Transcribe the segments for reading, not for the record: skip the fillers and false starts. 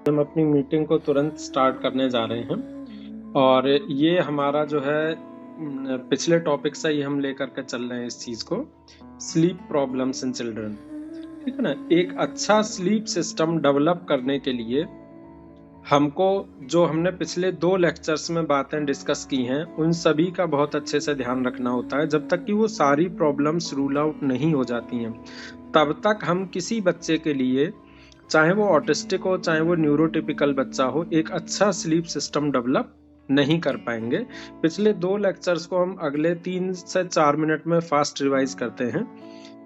हम अपनी मीटिंग को तुरंत स्टार्ट करने जा रहे हैं और ये हमारा जो है पिछले टॉपिक से ही हम लेकर के चल रहे हैं इस चीज को, स्लीप प्रॉब्लम्स इन चिल्ड्रन। ठीक है ना। एक अच्छा स्लीप सिस्टम डेवलप करने के लिए हमको जो हमने पिछले 2 लेक्चर्स में बातें डिस्कस की हैं उन सभी का बहुत अच्छे से ध्यान रखना होता है। जब तक कि वो सारी प्रॉब्लम्स रूल आउट नहीं हो जाती हैं तब तक हम किसी बच्चे के लिए, चाहे वो ऑटिस्टिक हो चाहे वो न्यूरोटिपिकल बच्चा हो, एक अच्छा स्लीप सिस्टम डेवलप नहीं कर पाएंगे। पिछले 2 लेक्चर्स को हम अगले 3 से 4 मिनट में फास्ट रिवाइज करते हैं।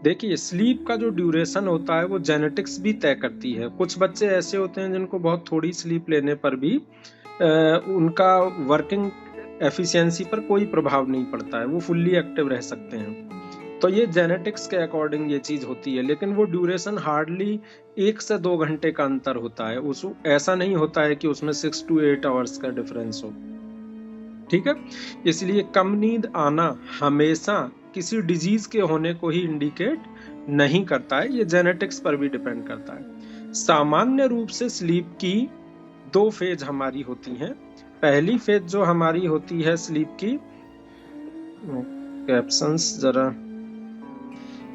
देखिए, स्लीप का जो ड्यूरेशन होता है वो जेनेटिक्स भी तय करती है। कुछ बच्चे ऐसे होते हैं जिनको बहुत थोड़ी स्लीप लेने पर भी उनका वर्किंग एफिशिएंसी पर कोई प्रभाव नहीं पड़ता है, वो फुल्ली एक्टिव रह सकते हैं। तो ये जेनेटिक्स के अकॉर्डिंग ये चीज होती है, लेकिन वो ड्यूरेशन हार्डली 1 से 2 घंटे का अंतर होता है। उस ऐसा नहीं होता है कि उसमें 6 to 8 आवर्स का डिफरेंस हो। ठीक है। इसलिए कम नींद आना हमेशा किसी डिजीज के होने को ही इंडिकेट नहीं करता है, ये जेनेटिक्स पर भी डिपेंड करता है। सामान्य रूप से स्लीप की 2 फेज हमारी होती हैं। पहली फेज जो हमारी होती है स्लीप की, कैप्शंस जरा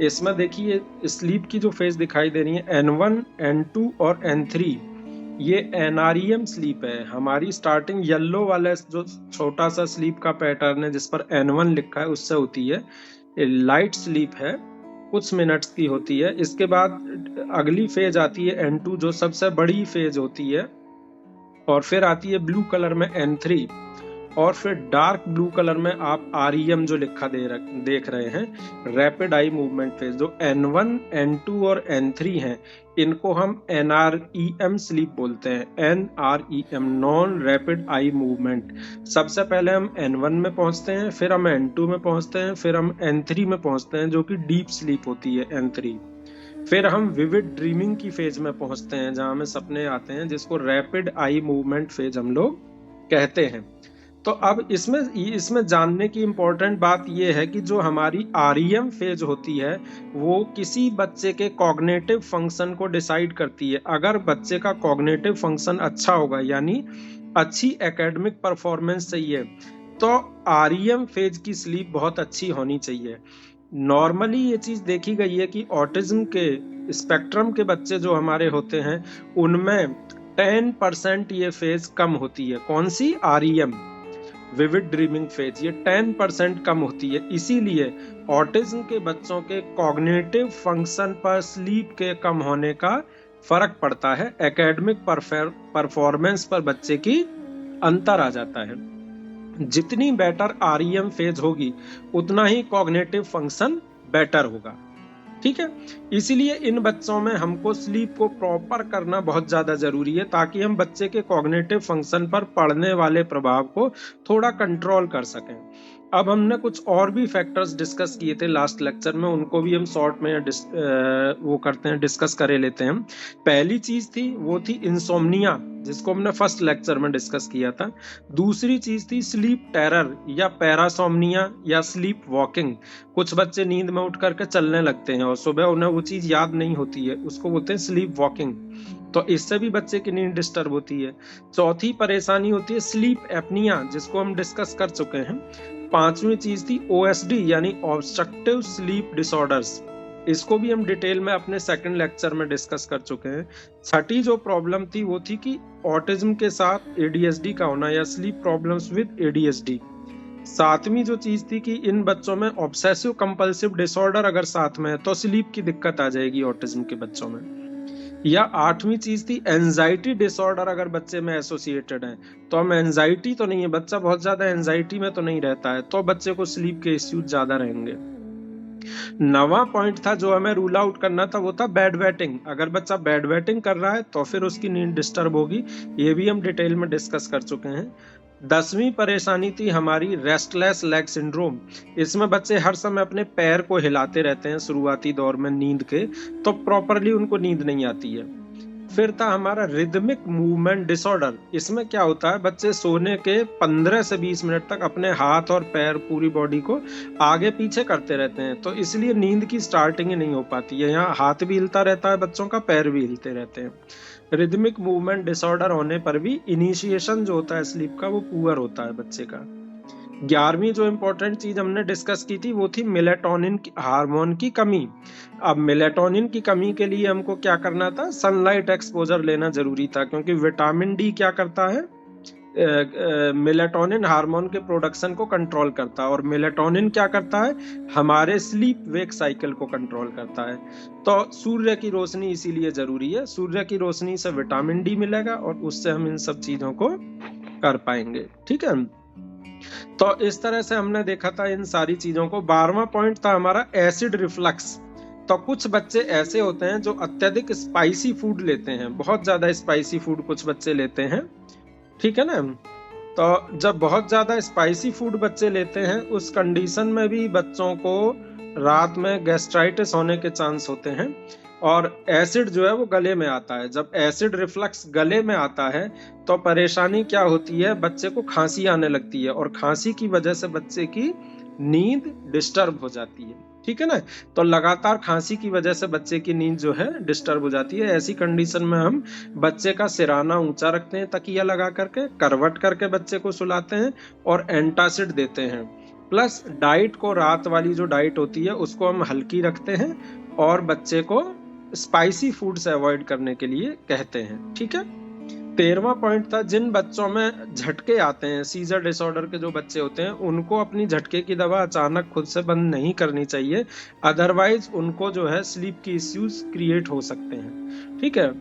इसमें देखिए, स्लीप की जो फेज दिखाई दे रही है N1, N2 और N3, ये NREM स्लीप है। हमारी स्टार्टिंग येलो वाला जो छोटा सा स्लीप का पैटर्न है जिस पर N1 लिखा है उससे होती है। लाइट स्लीप है, कुछ मिनट्स की होती है। इसके बाद अगली फेज आती है N2 जो सबसे बड़ी फेज होती है, और फिर आती है ब्लू कलर में N3, और फिर डार्क ब्लू कलर में आप REM जो लिखा देख रहे हैं, रैपिड आई मूवमेंट फेज। जो N1, N2 और N3 हैं इनको हम NREM स्लीप बोलते हैं। NREM, non rapid eye movement. सबसे पहले हम N1 में पहुंचते हैं, फिर हम N2 में पहुंचते हैं, फिर हम N3 में पहुंचते हैं जो कि डीप स्लीप होती है N3। फिर हम विविड ड्रीमिंग की फेज में पहुंचते हैं जहां हमें सपने आते हैं, जिसको रैपिड आई मूवमेंट फेज हम लोग कहते हैं। तो अब इसमें जानने की इम्पोर्टेंट बात यह है कि जो हमारी REM फेज होती है वो किसी बच्चे के कॉग्निटिव फंक्शन को डिसाइड करती है। अगर बच्चे का कॉग्निटिव फंक्शन अच्छा होगा, यानी अच्छी एकेडमिक परफॉर्मेंस चाहिए, तो REM फेज की स्लीप बहुत अच्छी होनी चाहिए। नॉर्मली ये चीज देखी गई है कि ऑटिज्म के स्पेक्ट्रम के बच्चे जो हमारे होते हैं उनमें 10% ये फेज कम होती है। कौन सी? REM, विविड ड्रीमिंग फेज, ये 10% कम होती है। इसीलिए ऑटिज्म के बच्चों के कॉग्निटिव फंक्शन पर स्लीप के कम होने का फर्क पड़ता है, एकेडमिक परफॉर्मेंस पर बच्चे की अंतर आ जाता है। जितनी बेटर REM फेज होगी उतना ही कॉग्निटिव फंक्शन बेटर होगा। ठीक है। इसीलिए इन बच्चों में हमको स्लीप को प्रॉपर करना बहुत ज्यादा जरूरी है ताकि हम बच्चे के कॉग्निटिव फंक्शन पर पड़ने वाले प्रभाव को थोड़ा कंट्रोल कर सकें। अब हमने कुछ और भी फैक्टर्स डिस्कस किए थे लास्ट लेक्चर में, उनको भी हम शॉर्ट में डिस्कस करे लेते हैं। पहली चीज थी वो थी इंसोम्निया, जिसको हमने फर्स्ट लेक्चर में डिस्कस किया था। दूसरी चीज थी स्लीप टेरर या पैरासोम्निया या स्लीप वॉकिंग। कुछ बच्चे नींद में उठ करके चलने लगते हैं और सुबह उन्हें वो चीज याद नहीं होती है, उसको बोलते हैं स्लीप वॉकिंग। तो इससे भी बच्चे की नींद डिस्टर्ब होती है। चौथी परेशानी होती है स्लीप एपनिया, जिसको हम डिस्कस कर चुके हैं। पांचवी चीज थी OSD यानी ऑब्स्ट्रक्टिव स्लीप डिसऑर्डर्स, इसको भी हम डिटेल में अपने सेकंड लेक्चर में डिस्कस कर चुके हैं। छठी जो प्रॉब्लम थी वो थी कि ऑटिज्म के साथ ADHD का होना या स्लीप प्रॉब्लम्स विद ADHD। सातवीं जो चीज थी कि इन बच्चों में ऑब्सेसिव कंपल्सिव डिसऑर्डर अगर साथ में है तो स्लीप की दिक्कत आ जाएगी ऑटिज्म के बच्चों में। या आठवीं चीज थी एंजाइटी डिसऑर्डर अगर बच्चे में एसोसिएटेड है, तो हम एंजाइटी तो नहीं है, बच्चा बहुत ज्यादा एंजाइटी में तो नहीं रहता है, तो बच्चे को स्लीप के इश्यूज ज्यादा रहेंगे। नवा पॉइंट था जो हमें रूल आउट करना था, वो था बेड वेटिंग। अगर बच्चा बेड वेटिंग कर रहा है तो फिर उसकी नींद डिस्टर्ब होगी, ये भी हम डिटेल में डिस्कस कर चुके हैं। 10वीं परेशानी थी हमारी रेस्टलेस लेग सिंड्रोम। इसमें बच्चे हर समय अपने पैर को हिलाते रहते हैं शुरुआती दौर में नींद के, तो प्रॉपरली उनको नींद नहीं आती है। फिर था हमारा रिदमिक मूवमेंट डिसऑर्डर। इसमें क्या होता है, बच्चे सोने के 15 से 20 मिनट तक अपने हाथ और पैर, पूरी बॉडी को आगे पीछे करते रहते हैं, तो इसलिए नींद की स्टार्टिंग ही नहीं हो पाती है। यहाँ हाथ भी हिलता रहता है बच्चों का, पैर भी हिलते रहते हैं। रिदमिक मूवमेंट डिसऑर्डर होने पर भी इनिशिएशन जो होता है स्लीप का वो पुअर होता है बच्चे का। 11वीं जो इम्पोर्टेंट चीज हमने डिस्कस की थी वो थी मेलेटोनिन हार्मोन की कमी। अब मेलेटोनिन की कमी के लिए हमको क्या करना था, सनलाइट एक्सपोजर लेना जरूरी था, क्योंकि विटामिन डी क्या करता है, मेलेटोनिन हार्मोन के प्रोडक्शन को कंट्रोल करता है, और मेलेटोनिन क्या करता है, हमारे स्लीप वेक साइकिल को कंट्रोल करता है। तो सूर्य की रोशनी इसीलिए जरूरी है, सूर्य की रोशनी से विटामिन डी मिलेगा और उससे हम इन सब चीजों को कर पाएंगे। ठीक है, तो इस तरह से हमने देखा था इन सारी चीजों को। 12वां पॉइंट था हमारा एसिड रिफ्लक्स। तो कुछ बच्चे ऐसे होते हैं जो अत्यधिक स्पाइसी फूड लेते हैं, बहुत ज्यादा स्पाइसी फूड कुछ बच्चे लेते हैं, ठीक है ना। तो जब बहुत ज्यादा स्पाइसी फूड बच्चे लेते हैं उस कंडीशन में भी बच्चों को रात में गैस्ट्राइटिस होने के चांस होते हैं, और एसिड जो है वो गले में आता है। जब एसिड रिफ्लक्स गले में आता है तो परेशानी क्या होती है, बच्चे को खांसी आने लगती है, और खांसी की वजह से बच्चे की नींद डिस्टर्ब हो जाती है। ठीक है ना, तो लगातार खांसी की वजह से बच्चे की नींद जो है डिस्टर्ब हो जाती है। ऐसी कंडीशन में हम बच्चे का सिराना ऊंचा रखते हैं, तकिया लगा करके करवट करके बच्चे को सुलाते हैं और एंटासिड देते हैं। प्लस डाइट को, रात वाली जो डाइट होती है उसको हम हल्की रखते हैं और बच्चे को स्पाइसी फूड से अवॉइड करने के लिए कहते हैं। ठीक है, 13वां पॉइंट था, जिन बच्चों में झटके आते हैं, सीजर डिसऑर्डर के जो बच्चे होते हैं, उनको अपनी झटके की दवा अचानक खुद से बंद नहीं करनी चाहिए, अदरवाइज उनको जो है स्लीप की इश्यूज क्रिएट हो सकते हैं। ठीक है,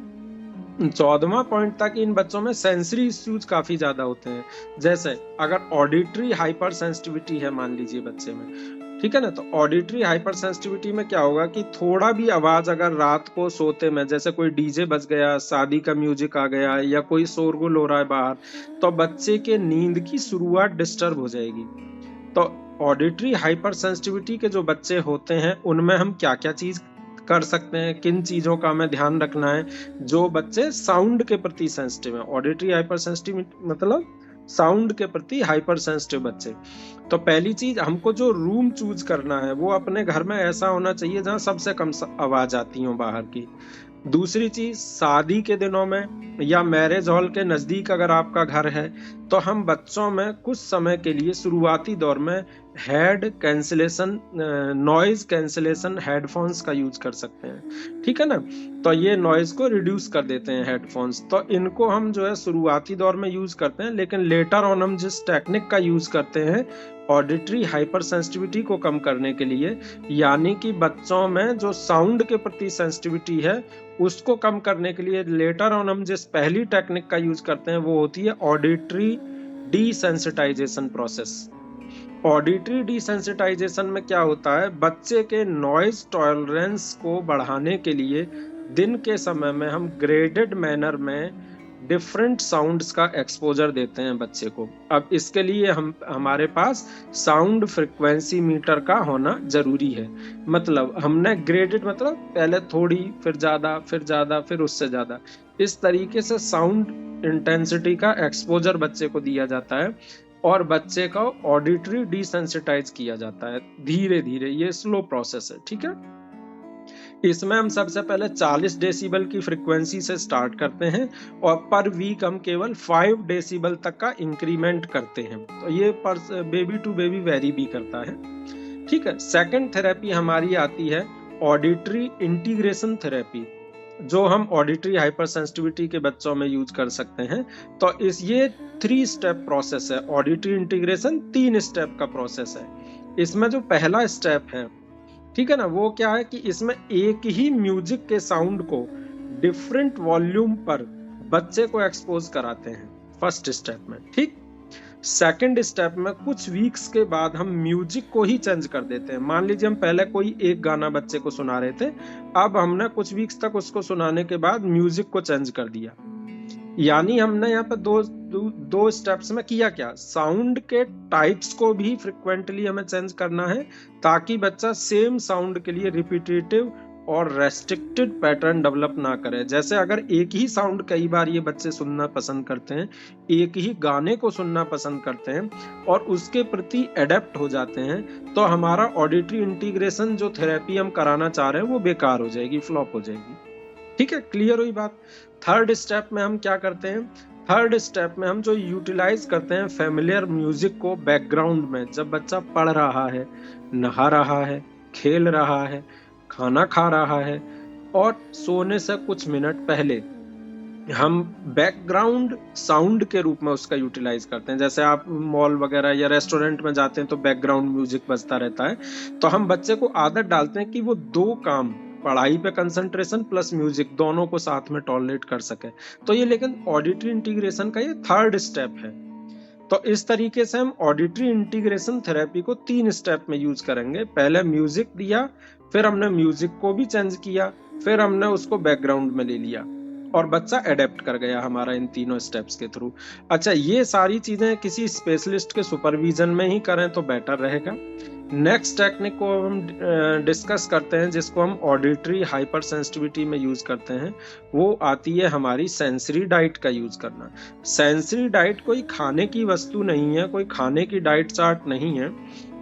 14वां पॉइंट था कि इन बच्चों में सेंसरी इश्यूज काफी ज्यादा होते हैं। जैसे अगर ऑडिटरी हाइपर सेंसिटिविटी है मान लीजिए बच्चे में, ठीक है ना, तो ऑडिटरी हाइपर सेंसिटिविटी में क्या होगा कि थोड़ा भी आवाज अगर रात को सोते में, जैसे कोई डीजे बज गया, शादी का म्यूजिक आ गया, या कोई शोरगुल हो रहा है बाहर, तो बच्चे के नींद की शुरुआत डिस्टर्ब हो जाएगी। तो ऑडिटरी हाइपर सेंसिटिविटी के जो बच्चे होते हैं उनमें हम क्या क्या चीज कर सकते हैं, किन चीजों का हमें ध्यान रखना है। जो बच्चे साउंड के प्रति सेंसिटिव है, ऑडिटरी हाइपर सेंसिटिव मतलब साउंड के प्रति हाइपर सेंसिटिव बच्चे, तो पहली चीज हमको जो रूम चूज करना है वो अपने घर में ऐसा होना चाहिए जहां सबसे कम आवाज आती हो बाहर की। दूसरी चीज, शादी के दिनों में या मैरिज हॉल के नजदीक अगर आपका घर है तो हम बच्चों में कुछ समय के लिए शुरुआती दौर में head cancellation, noise cancellation headphones का यूज कर सकते हैं। ठीक है ना, तो ये नॉइज को रिड्यूस कर देते हैं हेडफोन्स, तो इनको हम जो है शुरुआती दौर में यूज करते हैं। लेकिन लेटर ऑन हम जिस टेक्निक का यूज करते हैं ऑडिटरी हाइपर सेंसिटिविटी को कम करने के लिए, यानी कि बच्चों में जो साउंड के प्रति सेंसिटिविटी है उसको कम करने के लिए, लेटर ऑन हम जिस पहली टेक्निक का यूज करते हैं वो होती है ऑडिटरी डीसेंसिटाइजेशन प्रोसेस। ऑडिटरी डीसेंसिटाइजेशन में क्या होता है, बच्चे के नॉइज टॉलरेंस को बढ़ाने के लिए दिन के समय में हम ग्रेडेड मैनर में डिफरेंट साउंड्स का एक्सपोजर देते हैं बच्चे को। अब इसके लिए हमारे पास साउंड फ्रीक्वेंसी मीटर का होना जरूरी है। मतलब हमने ग्रेडेड मतलब पहले थोड़ी, फिर ज्यादा, फिर ज्यादा, फिर उससे ज्यादा, इस तरीके से साउंड इंटेंसिटी का एक्सपोजर बच्चे को दिया जाता है और बच्चे का ऑडिटरी डिसेंसिटाइज किया जाता है धीरे धीरे। ये स्लो प्रोसेस है। ठीक है, इसमें हम सबसे पहले 40 डेसिबल की फ्रीक्वेंसी से स्टार्ट करते हैं और पर वीक हम केवल 5 डेसिबल तक का इंक्रीमेंट करते हैं। तो ये पर बेबी टू बेबी वेरी भी करता है। ठीक है, सेकंड थेरेपी हमारी आती है ऑडिटरी इंटीग्रेशन थेरेपी, जो हम ऑडिटरी हाइपर सेंसिटिविटी के बच्चों में यूज कर सकते हैं। तो ये 3 स्टेप प्रोसेस है। ऑडिटरी इंटीग्रेशन 3 स्टेप का प्रोसेस है। इसमें जो पहला स्टेप है, ठीक है ना, वो क्या है कि इसमें एक ही म्यूजिक के साउंड को डिफरेंट वॉल्यूम पर बच्चे को एक्सपोज कराते हैं फर्स्ट स्टेप में। ठीक, सेकंड स्टेप में कुछ वीक्स के बाद हम म्यूजिक को ही चेंज कर देते हैं। मान लीजिए हम पहले कोई एक गाना बच्चे को सुना रहे थे, अब हमने कुछ वीक्स तक उसको सुनाने के बाद म्यूजिक को चेंज कर दिया। यानी हमने यहाँ पे दो स्टेप्स में किया क्या, साउंड के टाइप्स को भी फ्रिक्वेंटली हमें चेंज करना है ताकि बच्चा सेम साउंड के लिए रिपीटेटिव और रेस्ट्रिक्टेड पैटर्न डेवलप ना करे। जैसे अगर एक ही साउंड कई बार ये बच्चे सुनना पसंद करते हैं, एक ही गाने को सुनना पसंद करते हैं और उसके प्रति एडेप्ट हो जाते हैं, तो हमारा ऑडिटरी इंटीग्रेशन जो थेरेपी हम कराना चाह रहे हैं वो बेकार हो जाएगी, फ्लॉप हो जाएगी। ठीक है, क्लियर हुई बात। थर्ड स्टेप में हम क्या करते हैं, थर्ड स्टेप में हम जो यूटिलाइज करते हैं फेमिलियर म्यूजिक को बैकग्राउंड में, जब बच्चा पढ़ रहा है, नहा रहा है, खेल रहा है, खाना खा रहा है और सोने से कुछ मिनट पहले, हम बैकग्राउंड साउंड के रूप में उसका यूटिलाइज करते हैं। जैसे आप मॉल वगैरह या रेस्टोरेंट में जाते हैं तो बैकग्राउंड म्यूजिक बजता रहता है, तो हम बच्चे को आदत डालते हैं कि वो दो काम, पढ़ाई पे कंसंट्रेशन प्लस म्यूजिक, दोनों को साथ में टॉलरेट कर सके। तो ये लेकिन ऑडिटरी इंटीग्रेशन का ये थर्ड स्टेप है। तो इस तरीके से हम ऑडिटरी इंटीग्रेशन थेरेपी को 3 स्टेप में यूज करेंगे। पहले म्यूजिक दिया, फिर हमने म्यूजिक को भी चेंज किया, फिर हमने उसको बैकग्राउंड में ले लिया और बच्चा अडेप्ट कर गया हमारा इन तीनों स्टेप्स के थ्रू। अच्छा, ये सारी चीजें किसी स्पेशलिस्ट के सुपरविजन में ही करें तो बेटर रहेगा। नेक्स्ट टेक्निक को हम डिस्कस करते हैं, जिसको हम ऑडिटरी हाइपर सेंसिटिविटी में यूज करते हैं। वो आती है हमारी सेंसरी डाइट का यूज करना। सेंसरी डाइट कोई खाने की वस्तु नहीं है, कोई खाने की डाइट चार्ट नहीं है।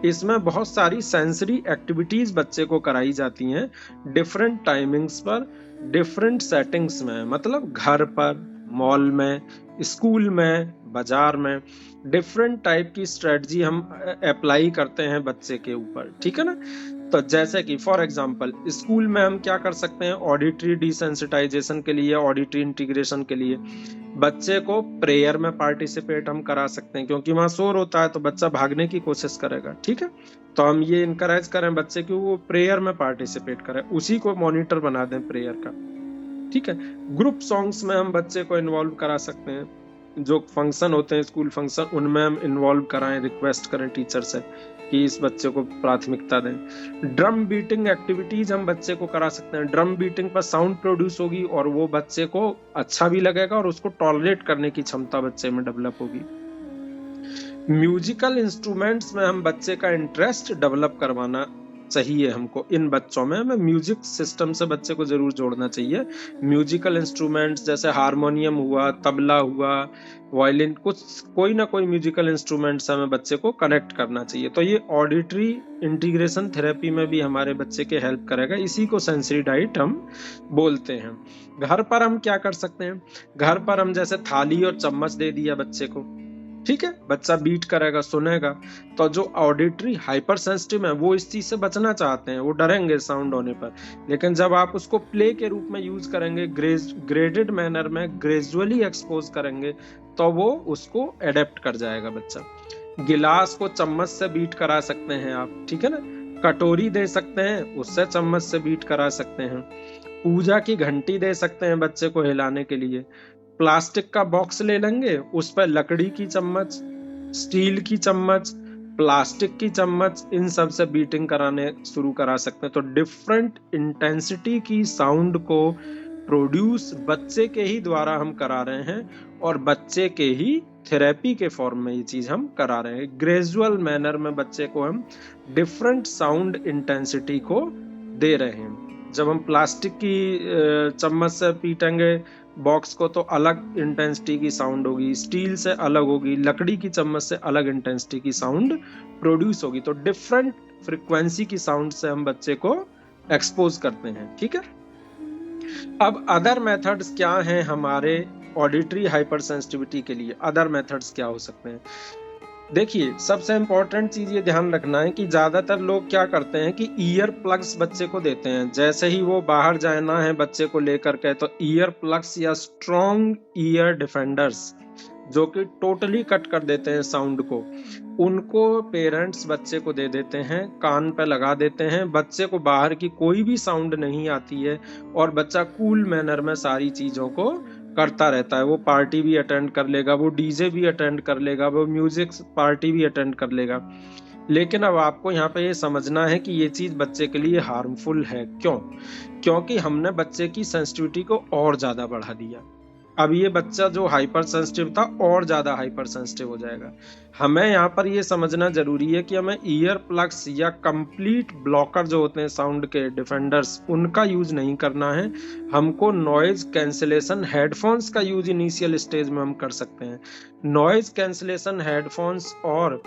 इसमें बहुत सारी सेंसरी एक्टिविटीज बच्चे को कराई जाती हैं डिफरेंट टाइमिंग्स पर, डिफरेंट सेटिंग्स में, मतलब घर पर, मॉल में, स्कूल में, बाजार में, डिफरेंट टाइप की स्ट्रेटजी हम अप्लाई करते हैं बच्चे के ऊपर, ठीक है ना। तो जैसे कि फॉर एग्जांपल स्कूल में हम क्या कर सकते हैं, ऑडिटरी डिसेंसिटाइजेशन के लिए, ऑडिटरी इंटीग्रेशन के लिए बच्चे को प्रेयर में पार्टिसिपेट हम करा सकते हैं, क्योंकि वहां शोर होता है तो बच्चा भागने की कोशिश करेगा, ठीक है। तो हम ये इनकरेज करें बच्चे को वो प्रेयर में पार्टिसिपेट करे, उसी को मॉनिटर बना दें प्रेयर का, ठीक है। ग्रुप सॉन्ग्स में हम बच्चे को इन्वॉल्व करा सकते हैं। जो फंक्शन होते हैं स्कूल फंक्शन, उनमें हम इन्वॉल्व कराएं, रिक्वेस्ट करें टीचर से कि इस बच्चे को प्राथमिकता दें। ड्रम बीटिंग एक्टिविटीज हम बच्चे को करा सकते हैं। ड्रम बीटिंग पर साउंड प्रोड्यूस होगी और वो बच्चे को अच्छा भी लगेगा और उसको टॉलरेट करने की क्षमता बच्चे में डेवलप होगी। म्यूजिकल इंस्ट्रूमेंट्स में हम बच्चे का इंटरेस्ट डेवलप करवाना चाहिए हमको। इन बच्चों में हमें म्यूजिक सिस्टम से बच्चे को जरूर जोड़ना चाहिए। म्यूजिकल इंस्ट्रूमेंट्स जैसे हारमोनियम हुआ, तबला हुआ, वायलिन, कुछ कोई ना कोई म्यूजिकल इंस्ट्रूमेंट्स हमें बच्चे को कनेक्ट करना चाहिए। तो ये ऑडिटरी इंटीग्रेशन थेरेपी में भी हमारे बच्चे के हेल्प करेगा। इसी को सेंसरी डाइट हम बोलते हैं। घर पर हम क्या कर सकते हैं, घर पर हम जैसे थाली और चम्मच दे दिया बच्चे को, ठीक है, बच्चा बीट करेगा, सुनेगा। तो जो ऑडिटरी हाइपर सेंसिटिव है वो इस चीज से बचना चाहते हैं, वो डरेंगे साउंड होने पर। लेकिन जब आप उसको प्ले के रूप में यूज करेंगे, ग्रेडेड मैनर में ग्रेजुअली एक्सपोज करेंगे, तो वो उसको एडेप्ट कर जाएगा बच्चा। गिलास को चम्मच से बीट करा सकते हैं आप, ठीक है ना। कटोरी दे सकते हैं, उससे चम्मच से बीट करा सकते हैं। पूजा की घंटी दे सकते हैं बच्चे को हिलाने के लिए। प्लास्टिक का बॉक्स ले लेंगे, उस पर लकड़ी की चम्मच, स्टील की चम्मच, प्लास्टिक की चम्मच, इन सब से बीटिंग कराने शुरू करा सकते हैं। तो डिफरेंट इंटेंसिटी की साउंड को प्रोड्यूस बच्चे के ही द्वारा हम करा रहे हैं और बच्चे के ही थेरेपी के फॉर्म में ये चीज हम करा रहे हैं। ग्रेजुअल मैनर में बच्चे को हम डिफरेंट साउंड इंटेंसिटी को दे रहे हैं। जब हम प्लास्टिक की चम्मच से पीटेंगे बॉक्स को तो अलग इंटेंसिटी की साउंड होगी, स्टील से अलग होगी, लकड़ी की चम्मच से अलग इंटेंसिटी की साउंड प्रोड्यूस होगी। तो डिफरेंट फ्रीक्वेंसी की साउंड से हम बच्चे को एक्सपोज करते हैं, ठीक है। अब अदर मेथड्स क्या हैं हमारे ऑडिटरी हाइपर सेंसिटिविटी के लिए? अदर मेथड्स क्या हो सकते हैं? देखिए, सबसे इम्पोर्टेंट चीज ये ध्यान रखना है कि ज्यादातर लोग क्या करते हैं कि ईयर प्लग्स बच्चे को देते हैं। जैसे ही वो बाहर जाना है बच्चे को लेकर के, तो ईयर प्लग्स या स्ट्रॉन्ग ईयर डिफेंडर्स जो कि टोटली कट कर देते हैं साउंड को, उनको पेरेंट्स बच्चे को दे देते हैं, कान पे लगा देते हैं। बच्चे को बाहर की कोई भी साउंड नहीं आती है और बच्चा कूल मैनर में सारी चीजों को करता रहता है। वो पार्टी भी अटेंड कर लेगा, वो डीजे भी अटेंड कर लेगा, वो म्यूजिक पार्टी भी अटेंड कर लेगा। लेकिन अब आपको यहाँ पे ये समझना है कि ये चीज बच्चे के लिए हार्मफुल है। क्यों? क्योंकि हमने बच्चे की सेंसिटिविटी को और ज्यादा बढ़ा दिया। अब ये बच्चा जो हाइपर सेंसिटिव था और ज्यादा हाइपर सेंसिटिव हो जाएगा। हमें यहाँ पर ये समझना जरूरी है कि हमें ईयर प्लग्स या कंप्लीट ब्लॉकर जो होते हैं साउंड के डिफेंडर्स, उनका यूज नहीं करना है। हमको नॉइज कैंसिलेशन हेडफोन्स का यूज इनिशियल स्टेज में हम कर सकते हैं। नॉइज कैंसिलेशन हेडफोन्स और